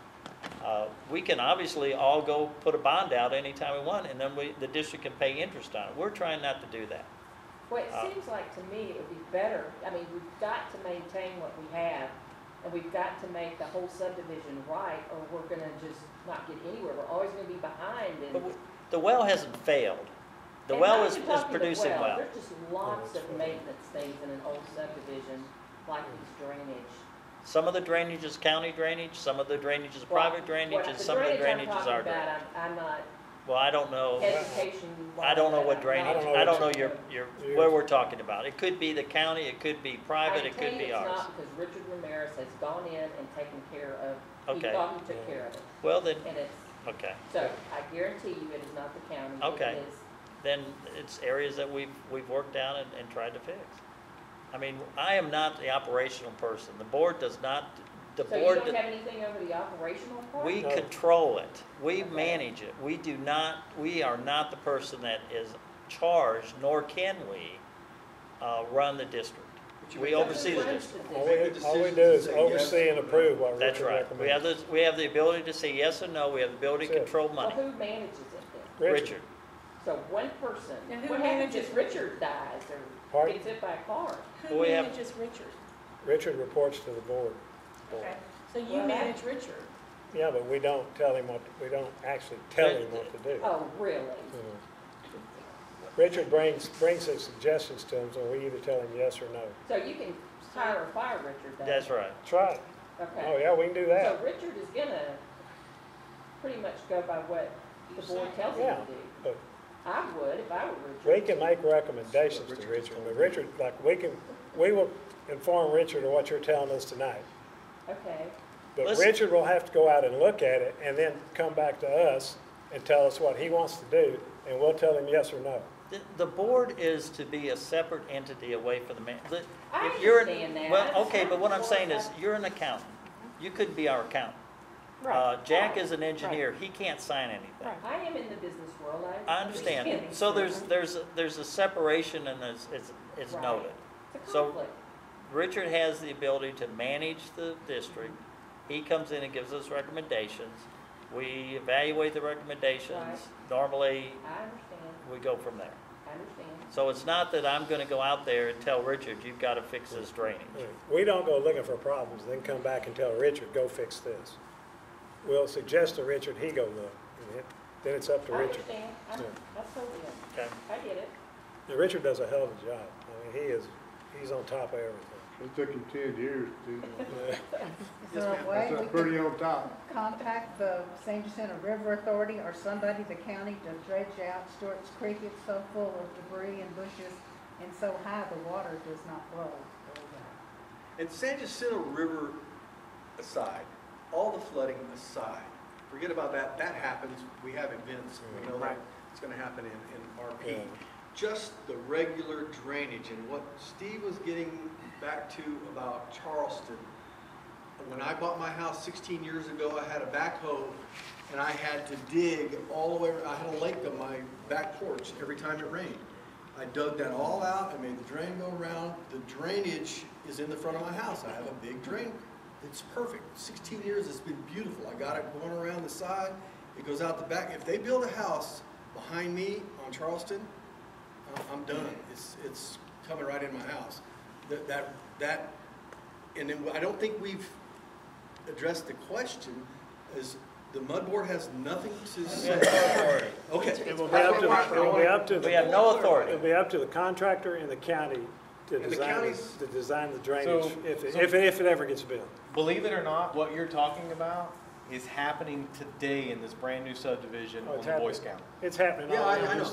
We can obviously all go put a bond out anytime we want, and then the district can pay interest on it. We're trying not to do that. Well, it seems like to me it would be better, I mean, we've got to maintain what we have, and we've got to make the whole subdivision right, or we're gonna just not get anywhere. We're always gonna be behind and. But the well hasn't failed. The And well not is even talking the producing well. There's just lots of maintenance things in an old subdivision, like these drainage. Some of the drainage is county drainage, some of the drainage is private drainage, and some of the drainage is our drainage. I'm not Well, I don't know. education. I don't know what drainage, I don't know your where we're talking about. It could be the county, it could be private, it could be ours. It's not, because Richard Ramirez has gone in and taken care of, he Okay. thought he took care of it. Well, then, And it's, okay. so I guarantee you it is not the county. Okay. It is, Then it's areas that we've worked out and tried to fix. I mean, I am not the operational person. The board does not, the So you board, don't have anything over the operational part? we control it. We manage it. We do not, we are not the person that is charged, nor can we run the district. We oversee the district. All we do is oversee and approve what That's Richard right. recommends. We have the ability to say yes or no. We have the ability to That's it. control Well, money. who manages it then? Richard. So one person. And who What happens manages if Richard dies or Pardon? gets hit by a car? Who We have- manages Richard? Richard reports to the board. Okay, so you Well, manage Richard. Yeah, but we don't tell him what, we don't actually tell him what to do. Oh, really? You know. Richard brings his suggestions to him, so we either tell him yes or no. So you can hire or fire Richard then? That's right. That's right. Okay. Oh, yeah, we can do that. So Richard is gonna pretty much go by what the board tells him Yeah, to do. but I would if I were we Richard. can make recommendations to Richard, but Richard, like, we will inform Richard of what you're telling us tonight. Okay. But Listen. Richard will have to go out and look at it and then come back to us and tell us what he wants to do, and we'll tell him yes or no. The board is to be a separate entity away from the man. I if you're- understand that. Well, okay, but what I'm saying is, you're an accountant. You could be our accountant. Right. Jack Right. is an engineer. He can't sign anything. Right. I am in the business world. I understand. So there's a separation, and it's Right. noted. It's a So conflict. Richard has the ability to manage the district. He comes in and gives us recommendations. We evaluate the recommendations. Right. Normally, I understand. we go from there. I understand. So it's not that I'm gonna go out there and tell Richard, you've gotta fix this drainage. We don't go looking for problems, then come back and tell Richard, go fix this. We'll suggest to Richard, he go look, and then it's up to I Richard. understand. That's totally it. Okay? I get it. Yeah, Richard does a hell of a job. I mean, he's on top of everything. It took him 10 years to do that. Is there a way That's we pretty could on top. contact the San Jacinto River Authority or somebody, the county, to dredge out Stewart's Creek? It's so full of debris and bushes and so high the water does not flow. And San Jacinto River aside, all the flooding aside, forget about that, that happens, we have events, we know that it's gonna happen in RP. Yeah. Just the regular drainage and what Steve was getting back to about Charleston. When I bought my house 16 years ago, I had a backhoe and I had to dig all the way, I had a lake on my back porch every time it rained. I dug that all out, I made the drain go around. The drainage is in the front of my house. I have a big drain. It's perfect. 16 years, it's been beautiful. I got it going around the side. It goes out the back. If they build a house behind me on Charleston, I'm done. It's coming right in my house. And then I don't think we've addressed the question, is the mud board has nothing to say. Okay. It will be up to We have no authority. It'll be up to the contractor and the county to And the design, county's- the drainage, So- if it ever gets built. Believe it or not, what you're talking about is happening today in this brand-new subdivision Oh, on it's the Boy happening. Scout. It's happening Yeah, all I over. know.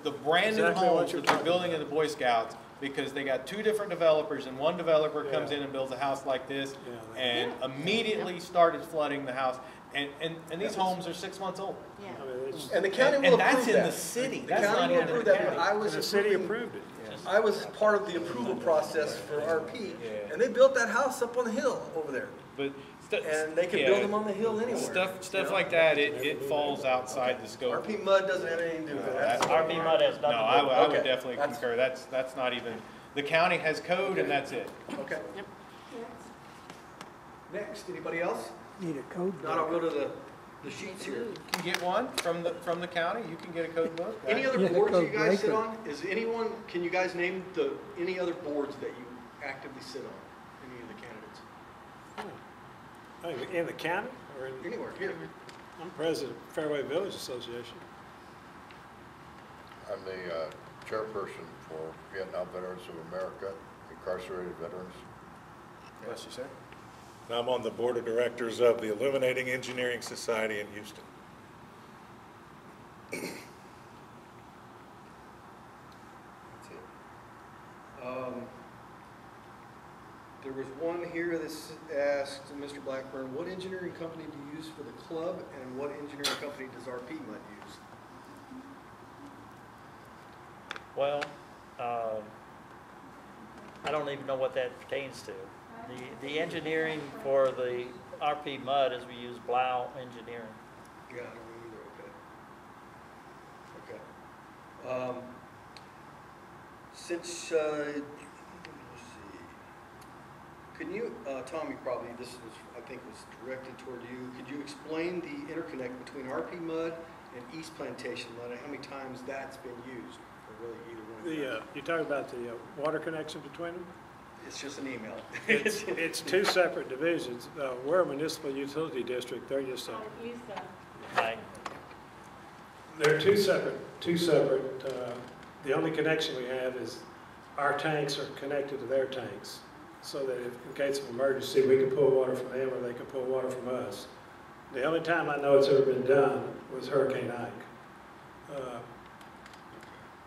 The brand-new Exactly what homes you're that they're talking building in about. the Boy Scouts, because they got two different developers, and one developer comes Yeah. in and builds a house like this, Yeah. and immediately started flooding the house, and these homes are 6 months old. I mean, it's- And the county will And approve that's that. in the city. The That's not county will even in approve the that, but county. I was The city approving- approved it. I was part of the approval process for RP, Yeah. and they built that house up on the hill over there. But And they can build them on the hill anywhere. Stuff you know? like that, it falls outside the scope. RP mud doesn't have anything to do with it. That's- RP MUD has No, nothing to I do would with I it. would Okay. definitely That's- concur. That's not even, the county has code and that's it. Okay. Next, anybody else? Need a code Not, I'll book. go to the sheets here. You can get one from the county, you can get a code book. Any other Yeah, boards you code guys sit breaker. on? Is anyone, can you guys name any other boards that you actively sit on? Any of the candidates? In the county or in? Anywhere, here. I'm president of Fairway Village Association. I'm the chairperson for Vietnam Veterans of America, incarcerated veterans. Bless you, sir. And I'm on the board of directors of the Illuminating Engineering Society in Houston. There was one here that asked Mr. Blackburn, what engineering company do you use for the club, and what engineering company does RP MUD use? Well, I don't even know what that pertains to. The engineering for the RPMUD is we use Blau Engineering. Yeah, I don't either, okay. Since, let's see, can you, Tommy, probably this was, I think was directed toward you, could you explain the interconnect between RPMUD and East Plantation Mud and how many times that's been used, or really either one? You're talking about the water connection between them? It's just an email. It's two separate divisions. We're a municipal utility district. They're just a, I'll use them. Right. they're two separate. The only connection we have is our tanks are connected to their tanks, so that if, in case of emergency, we can pull water from them or they can pull water from us. The only time I know it's ever been done was Hurricane Ike.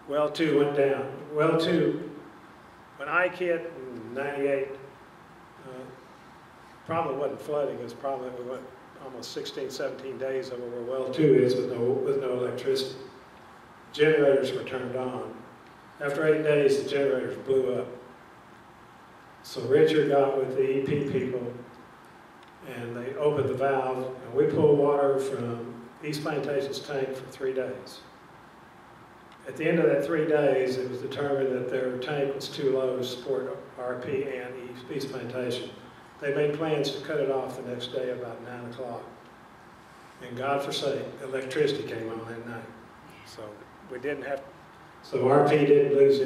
Well 2 went down. Well 2, when Ike hit in 98, probably wasn't flooding. It was probably, we went almost 16, 17 days over where well 2 is with no electricity. Generators were turned on. After 8 days, the generators blew up. So Richard got with the EP people and they opened the valve and we pulled water from East Plantation's tank for 3 days. At the end of that 3 days, it was determined that their tank was too low to support RP and East Plantation. They made plans to cut it off the next day about 9 o'clock. And God forsake, electricity came on that night. So we didn't have, so RP didn't lose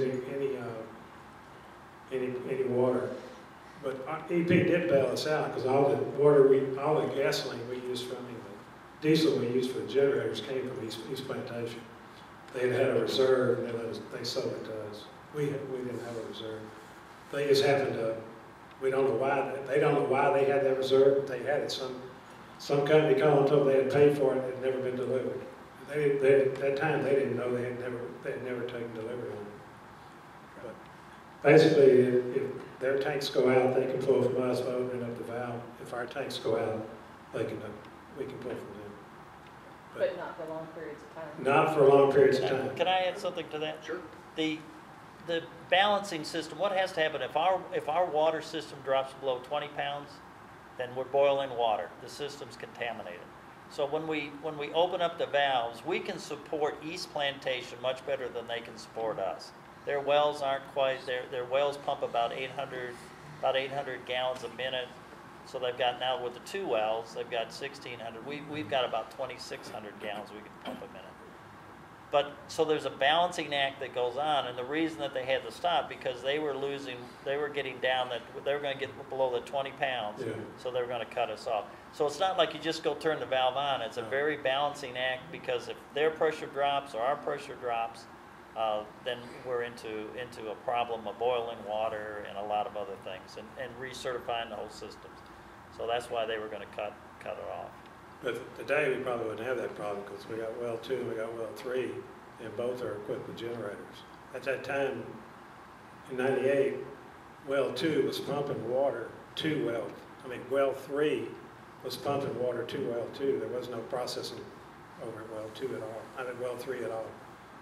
any water. But EP did bail us out because all the all the gasoline we used from the diesel we used for the generators came from East Plantation. They had a reserve and they sold it to us. We didn't have a reserve. They just happened to, we don't know why, they don't know why they had that reserve. They had it. Some company called and told them they had paid for it and it had never been delivered. At that time they didn't know they had never taken delivery on it. But basically, if their tanks go out, they can pull from us by opening up the valve. If our tanks go out, we can pull from them. But not for long periods of time. Not for long periods of time. Can I add something to that? Sure. The balancing system, what has to happen if our water system drops below 20 pounds, then we're boiling water. The system's contaminated. So when we open up the valves, we can support East Plantation much better than they can support us. Their wells aren't quite, their wells pump about 800 gallons a minute. So they've got now with the 2 wells, they've got 1,600. We've got about 2,600 gallons we can pump a minute. But so there's a balancing act that goes on, and the reason that they had to stop because they were getting down that they were going to get below the 20 pounds, yeah. So they were going to cut us off. So it's not like you just go turn the valve on. It's a very balancing act because if their pressure drops or our pressure drops, then we're into a problem of boiling water and a lot of other things, and recertifying the whole systems. So that's why they were going to cut it off. But today we probably wouldn't have that problem because we got well 2 and we got well 3, and both are equipped with generators. At that time, in 98, well 2 was pumping water to well 3 was pumping water to well 2. There was no processing over at well 2 at all. I mean well 3 at all.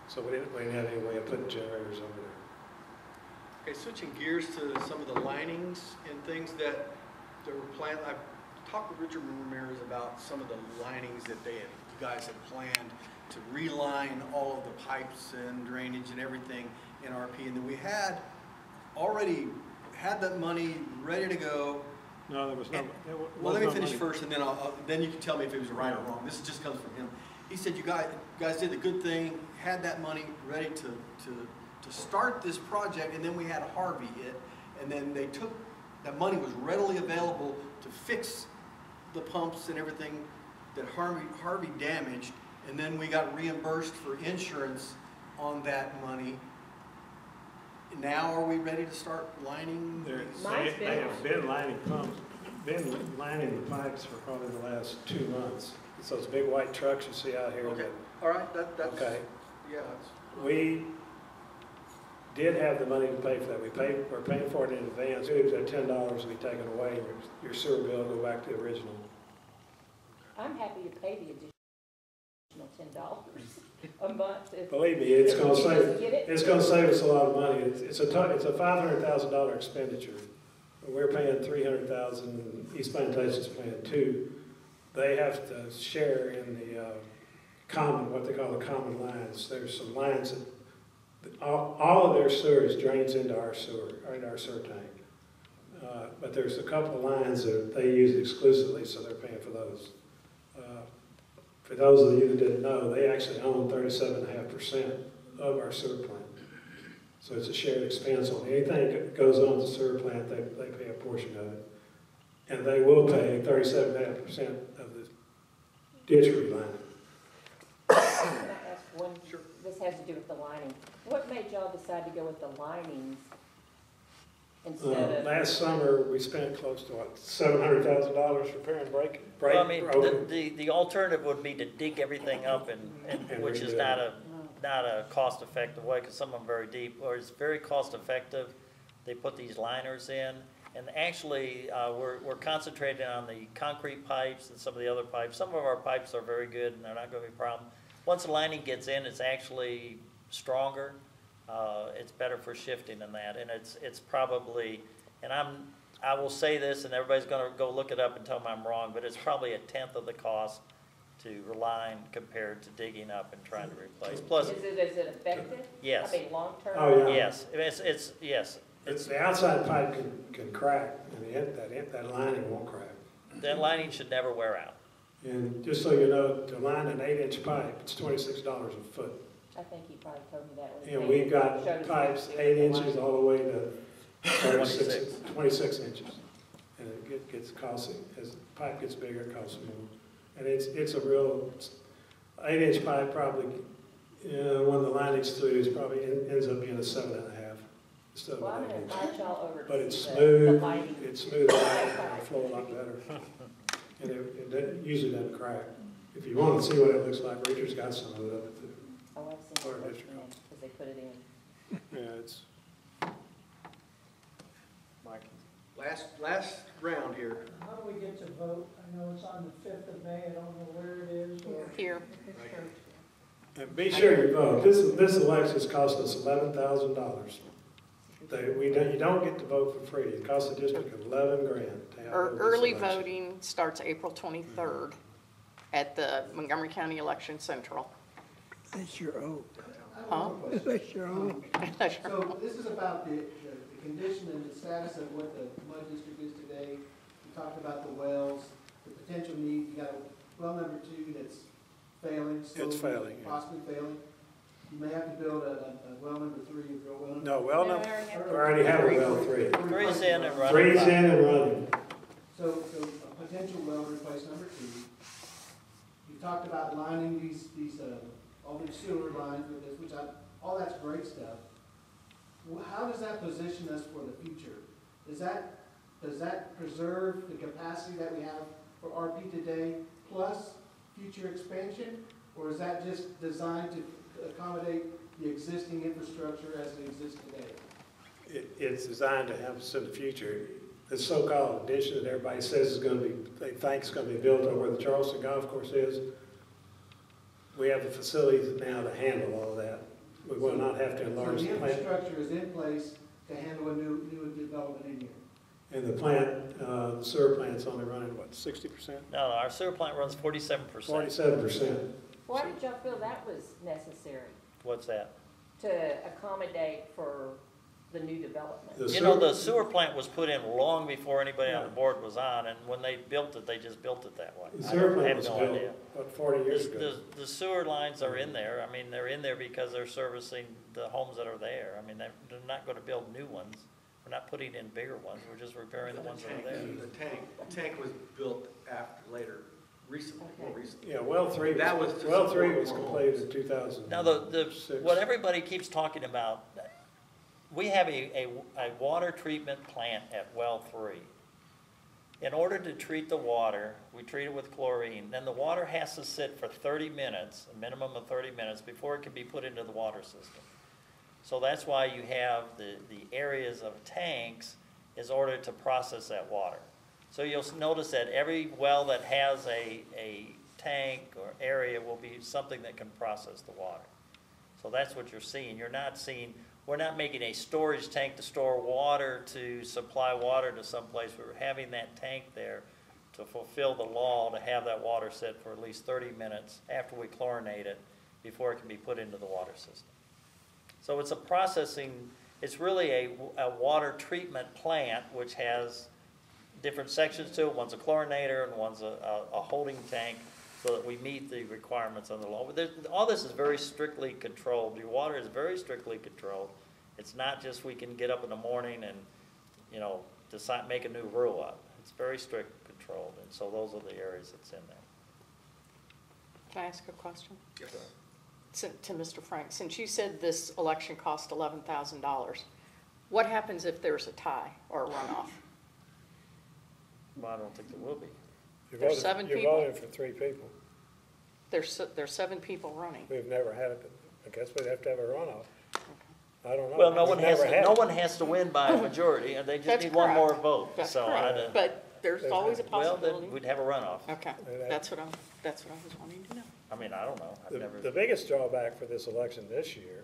So we didn't have any way of putting generators over there. Okay, switching gears to some of the linings and things that were planned. I've talked with Richard Ramirez about some of the linings that you guys had planned to reline all of the pipes and drainage and everything in RP, and then we had already had that money ready to go. No, there was no. Well, let me finish first, and then then you can tell me if it was right or wrong. This just comes from him. He said you guys did the good thing, had that money ready to start this project, and then we had Harvey hit, and then they took that money was readily available to fix the pumps and everything that Harvey damaged, and then we got reimbursed for insurance on that money. Now are we ready to start lining? They have been lining pumps, been lining the pipes for probably the last 2 months. It's those big white trucks you see out here. Okay. All right. That's okay. Yeah. We did have the money to pay for that. We're paying for it in advance. It was at $10 to be taken away. Your sewer bill will go back to the original. I'm happy to pay the additional additional $10 a month. Believe me, it's if gonna you save, just get it. it's gonna save us a lot of money. It's a $500,000 expenditure. We're paying $300,000, East Plantation's paying $2 million. They have to share in the common, what they call the common lines. There's some lines that, all of their sewage drains into our sewer, or into our sewer tank. But there's a couple of lines that they use exclusively, so they're paying for those. For those of you that didn't know, they actually own 37.5% of our sewer plant. So it's a shared expense on anything that goes on the sewer plant, they pay a portion of it. And they will pay 37.5% of the ditch relining. Can I ask one, this has to do with the lining. What made y'all decide to go with the linings instead of? Last summer, we spent close to what, $700,000 repairing break. Well, I mean, the alternative would be to dig everything up and which is not a cost-effective way, because some of them are very deep, or it's very cost-effective. They put these liners in, and actually, we're concentrating on the concrete pipes and some of the other pipes. Some of our pipes are very good, and they're not going to be a problem. Once the lining gets in, it's actually stronger. It's better for shifting than that, and it's probably, and I will say this, and everybody's going to go look it up and tell me I'm wrong, but it's probably 1/10 of the cost to reline compared to digging up and trying to replace. Plus, Is it effective? yes. I mean, long-term? Oh, yeah. Yes, yes. It's the outside pipe can crack, and that lining won't crack. That lining should never wear out. And just so you know, to line an 8-inch pipe, it's $26 a foot. I think he probably told me that when he And came. we've got Showed us pipes the 8 inches lining. all the way to 26 inches. And it gets costly. As the pipe gets bigger, it costs more. And it's a real 8-inch pipe probably, when the lining's through, it's probably ends up being a 7.5 instead of Well, I'm an 8 gonna inch. invite y'all over to But it's see the smooth, lining. it's smooth out, and it'll flow a lot better. And it usually doesn't crack. If you want to see what it looks like, Richard's got some of it too. Oh, I've seen Or it, district. because they put it in. Yeah, it's, Mike, last round here. How do we get to vote? I know it's on the 5th of May, I don't know where it is or. Here. and be sure you vote. This election's cost us $11,000. You don't get to vote for free. It costs the district $11,000 to have Early this election. voting starts April 23rd at the Montgomery County Election Central. That's your oath. Huh? That's your oath. So this is about the condition and the status of what the MUD district is today. We talked about the wells, the potential need. You got a well number 2 that's failing, It's failing, yeah. possibly failing. You may have to build a well number 3 or drill well number. No, well, no, No, we already have a well 3. Three's in and running. 3's in and running. So a potential well replace number 2. You talked about lining these all these sewer lines with this, which all that's great stuff. How does that position us for the future? Does that preserve the capacity that we have for RP today plus future expansion? Or is that just designed to accommodate the existing infrastructure as it exists today? It's designed to help us in the future. The so-called addition that everybody says is going to be, they think is going to be built over where the Charleston Golf Course is. We have the facilities now to handle all of that. We will not have to enlarge the So the plant. infrastructure is in place to handle a new development in here. And the plant, the sewer plant's only running, what, 60%? No, our sewer plant runs 47%. 47%. Why did y'all feel that was necessary What's that? to accommodate for the new development? The You know, sewer- the sewer plant was put in long before anybody on the board was on, and when they built it, they just built it that way. The I sewer have plant was no built, idea. what, 40 years ago? The sewer lines are in there. I mean, they're in there because they're servicing the homes that are there. I mean, they're not going to build new ones. We're not putting in bigger ones. We're just repairing the ones that are there. The tank was built recently, more recently. Yeah, well 3 That was, was to well 3 support was more completed homes. in 2000. Now, what everybody keeps talking about, we have a water treatment plant at well 3. In order to treat the water, we treat it with chlorine, then the water has to sit for 30 minutes, a minimum of 30 minutes, before it can be put into the water system. So that's why you have the areas of tanks in order to process that water. So you'll notice that every well that has a tank or area will be something that can process the water. So that's what you're seeing. You're not seeing, we're not making a storage tank to store water, to supply water to someplace. We're having that tank there to fulfill the law, to have that water sit for at least 30 minutes after we chlorinate it before it can be put into the water system. So it's a processing, it's really a water treatment plant which has different sections to it. One's a chlorinator and one's a holding tank, so that we meet the requirements of the law. All this is very strictly controlled. Your water is very strictly controlled. It's not just we can get up in the morning and, you know, decide, make a new rule up. It's very strict controlled, and so those are the areas that's in there. Can I ask a question? Yes. To Mr. Frank, since you said this election cost $11,000, what happens if there's a tie or a runoff? Well, I don't think there will be. There's 7 people. You're voting for 3 people. There's 7 people running. We've never had it, I guess we'd have to have a runoff. I don't know. Well, no We've one never had it. has to win by a majority, and they just That's need one more correct. vote. That's So correct. But there's always a well, possibility. then we'd have a runoff. Okay, that's what I was wanting to know. I mean, I don't know. I've never. The biggest drawback for this election this year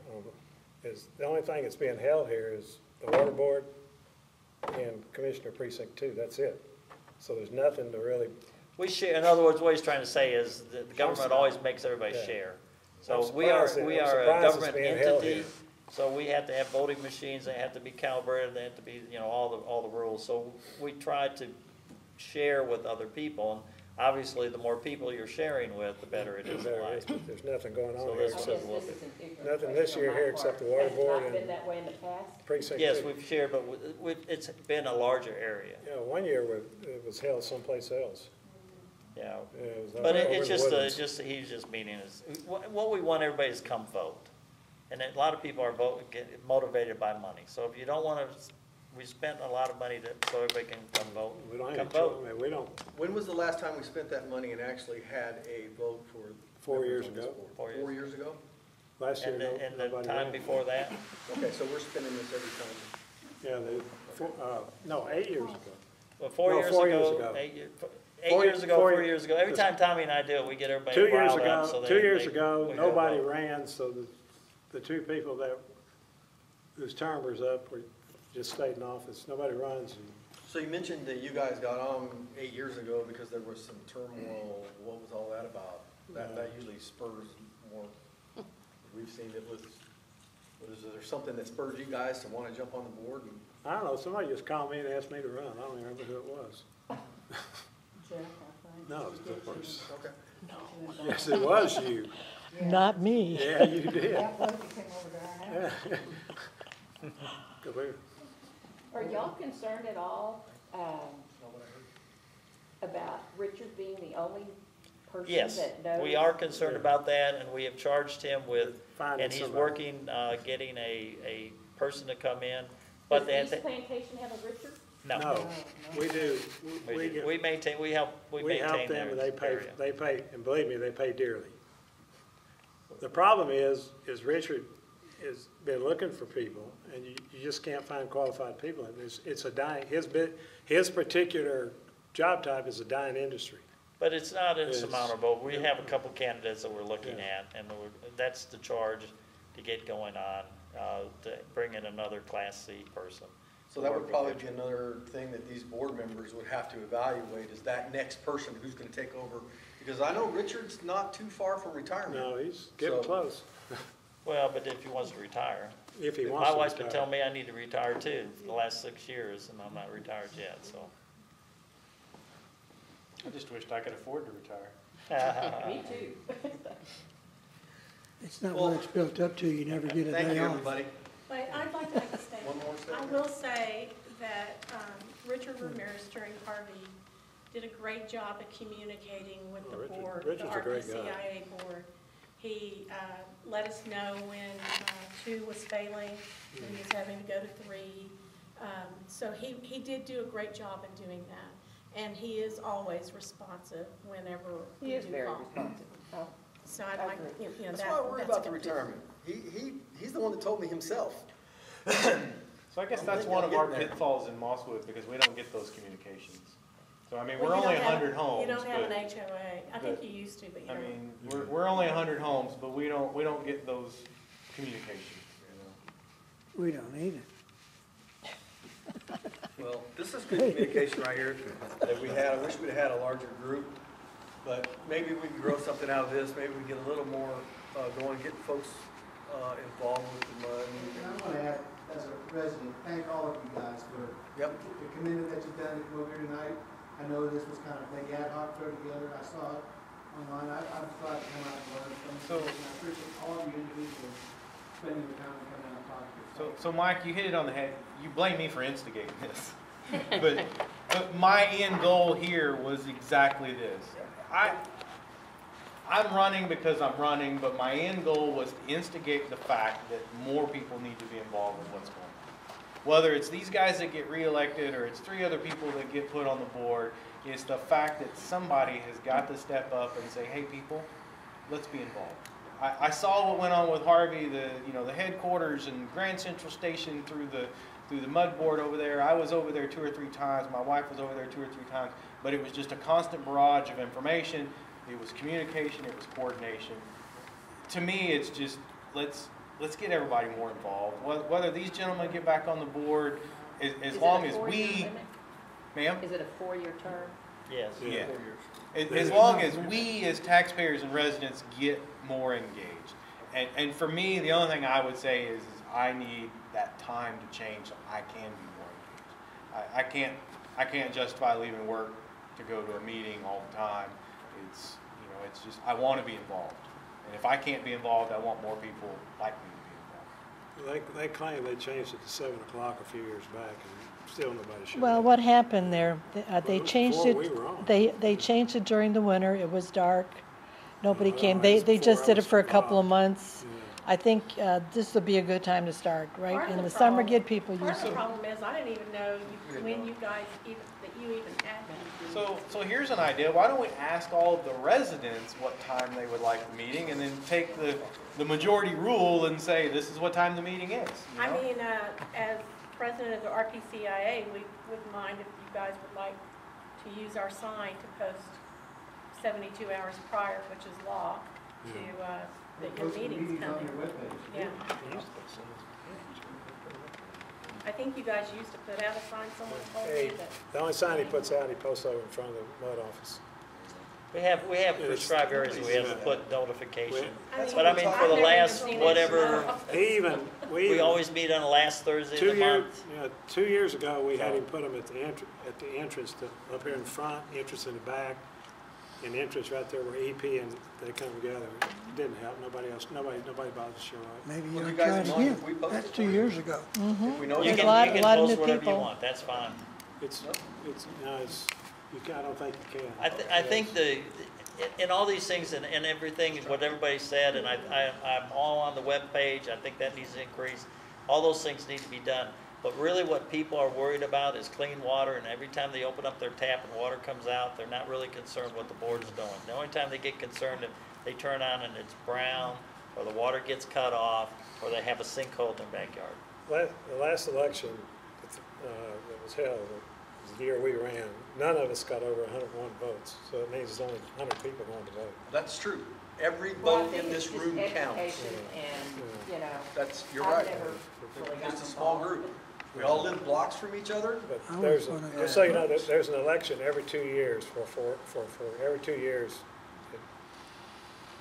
is, the only thing that's being held here is the water board and Commissioner Precinct 2, that's it. So there's nothing to really, We share, in other words, what he's trying to say is that the government always makes everybody Yeah. share. I'm So we are surprised a it's government being held entity, here. so we have to have voting machines, they have to be calibrated, they have to be, you know, all the rules. So we try to share with other people, and obviously, the more people you're sharing with, the better it is. there is, but there's nothing going So on here that's I except guess this is an ignorant nothing this question year on here my except the part. water Has board it not and- been that way in the past? Precinct 2. Yes, we've shared, but it's been a larger area, Yeah, one year it was held someplace else. yeah. Yeah, it was But over it's in the Woodlands. he's just meaning is, what we want everybody is come vote. And a lot of people are get motivated by money. So if you don't want to, we spent a lot of money so everybody can come vote. We don't Come have vote. I mean, we don't, When was the last time we spent that money and actually had a vote for? 4 years members on this ago. board? 4 years ago? last year, And the nobody time ran. before that, Okay, so we're spending this every time. Yeah, no, 8 years ago. well, 4 No, years 4 years ago, ago. 8 years, 4 years ago, 4 4 years ago. Every time Tommy and I do it, we get everybody 2 years riled up. So ago, they- 2 years they- ago, we go nobody vote. ran, so the 2 people whose term was up just stayed in office. Nobody runs. And So you mentioned that you guys got on 8 years ago because there was some turmoil. What was all that about? That usually spurs more. We've seen it was there something that spurred you guys to want to jump on the board? And I don't know, somebody just called me and asked me to run. I don't even remember who it was. Jeff, I think. No, it was the first. Okay. Yes, it was you. Not me. Yeah, you did. That bloke that came over to our house. Yeah. Good move. Are y'all concerned at all, about Richard being the only person Yes, that knows? we are concerned about that, and we have charged him with, Finding and he's somebody. working, getting a person to come in. But Does they, East Plantation have a Richard? No, we do. we maintain, we help them maintain their and area. they pay, and believe me, they pay dearly. The problem is Richard has been looking for people, and you just can't find qualified people. And it's a dying, his particular job type is a dying industry. But it's not It's- insurmountable. We have a couple candidates that we're looking Yeah. at, and that's the charge to get going on, to bring in another Class C person. So that would probably be another thing that these board members would have to evaluate, is that next person who's going to take over. Because I know Richard's not too far from retirement. No, he's getting So- close, Well, but if he wants to retire. if he wants My to wife's been retire. telling me I need to retire too for the last 6 years, and I'm not retired yet, so. I just wished I could afford to retire. Me too. It's not what it's built up to, you never get a Thank day you, off. everybody. But I'd like to make a statement. One more I statement. will say that Richard Ramirez during Harvey did a great job at communicating with the board, the Richard's a great guy. RPCIA board. He let us know when 2 was failing, and he was having to go to 3. So he did do a great job in doing that. And he is always responsive whenever we He is do very call. responsive. Oh, So I'd like, you know, That's why I worry that's about a the good thing. retirement. He's the one that told me himself. So I guess I'm that's thinking one I'm of our getting there. pitfalls in Mosswood, because we don't get those communications. So, I mean, Well, we're you only don't have- 100 homes. You don't have but- an HOA. I think but- you used to, but you I don't. mean, we're only 100 homes, but we don't get those communications, you know. We don't need it. Well, this is good communication right here that we had. I wish we'd had a larger group, but maybe we can grow something out of this. Maybe we get a little more going, get folks involved with the mud. And I want to add, as a resident, thank all of you guys for Yep. the commitment that you've done to come over here tonight. I know this was kind of maybe ad hoc thrown together. I saw it online. I'm glad to come out and learn from you. So- And I appreciate all of you individuals spending the time to come out and talk to us. So Mike, you hit it on the head. You blame me for instigating this. But my end goal here was exactly this. I'm running because I'm running, but my end goal was to instigate the fact that more people need to be involved in what's going on. Whether it's these guys that get reelected or it's 3 other people that get put on the board, it's the fact that somebody has got to step up and say, hey people, let's be involved. I saw what went on with Harvey, the headquarters and Grand Central Station through the mud board over there. I was over there 2 or 3 times. My wife was over there 2 or 3 times. But it was just a constant barrage of information. It was communication. It was coordination. To me, it's just let's get everybody more involved. Whether these gentlemen get back on the board, as long as we, ma'am. Is it a 4-year term? Yes. Yeah. As long as we as taxpayers and residents get more engaged. And for me, the only thing I would say is I need that time to change so I can be more engaged. I can't justify leaving work to go to a meeting all the time. It's just I want to be involved. And if I can't be involved, I want more people like me to be involved. They claim they changed it to 7 o'clock a few years back, and still nobody showed Well, up. what happened there, they was changed before it, we were on. they changed it during the winter, it was dark, nobody No, came, it's they before just I did it was for a couple of involved. months. Yeah. I think this would be a good time to start, Part right? of In the the summer, problem- get people Part used of to the it. problem is I didn't even know when you guys that you even had these. So here's an idea. Why don't we ask all of the residents what time they would like the meeting, and then take the majority rule and say this is what time the meeting is. You know? I mean, as president of the RPCIA, we wouldn't mind if you guys would like to use our sign to post 72 hours prior, which is law, to that your Post the meeting's meetings on coming. your webpage. Yeah. I think you guys used to put out a sign, someone told me Hey, that. the only sign he puts out, he posts over in front of the mud office. We have It's- prescribed areas where we have to put notification. That's But what I we mean, talked for the about. last, I've never even whatever, seen it. we always meet on the last Thursday of the month. 2 years ago, we had him put them at the entrance, up here in the front, entrance in the back, and the entrance right there where EP and they come together. It didn't help, nobody bothered to show up. Maybe Well, you'll you try guys it mind again. if we post That's it 2 for you? years ago. If we know You There's you a can, can- lot- you can lot of post new whatever you people. want, that's fine. I don't think you can. I think in all these things and everything, what everybody said, and I'm all on the webpage, I think that needs to increase. All those things need to be done. But really what people are worried about is clean water, and every time they open up their tap and water comes out, they're not really concerned what the board is doing. The only time they get concerned if they turn on and it's brown, or the water gets cut off, or they have a sinkhole in their backyard. The last election that was held, it was the year we ran, none of us got over 101 votes. So it means there's only 100 people going to vote. That's true. Every Well, I vote think in it's this just room counts. education and, you know, That's, you're I've right. never really gotten Just a small involved. group. We all live blocks from each other. But I there's, was gonna just so you know, there's an election every 2 years for every 2 years.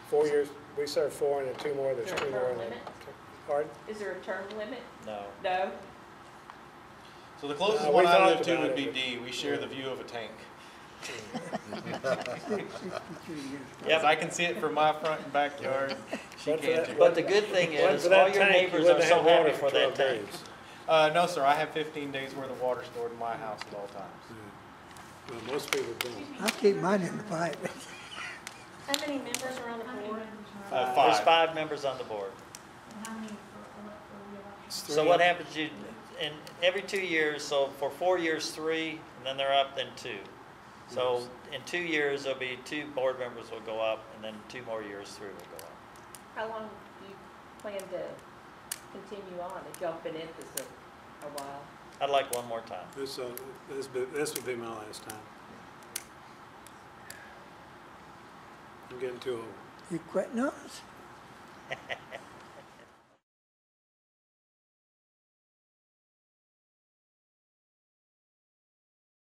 4 years, we serve 4 and then 2 more, there's Is there a 2 more. term and then- limit? Pardon? Is there a term limit? No. No? So the closest we one I live talked to about would it, be D. We share the view of a tank. 63 years. Yes, I can see it from my front and backyard. She But for can that- too. But the good thing But is, for that all your tank, you neighbors are wouldn't so have water happy for that 12 tank. days. No, sir, I have 15 days worth of water stored in my house at all times. Well, most people don't. I keep mine in the pipe. How many members are on the board? There's 5. 5 members on the board. How many for It's So three- what happens, in every 2 years, so for 4 years, 3, and then they're up, then 2. So in 2 years, there'll be 2 board members will go up, and then 2 more years, 3 will go up. How long do you plan to continue on if y'all been at this a while? I'd like one more time. This would be my last time. I'm getting too old. You quitting on us?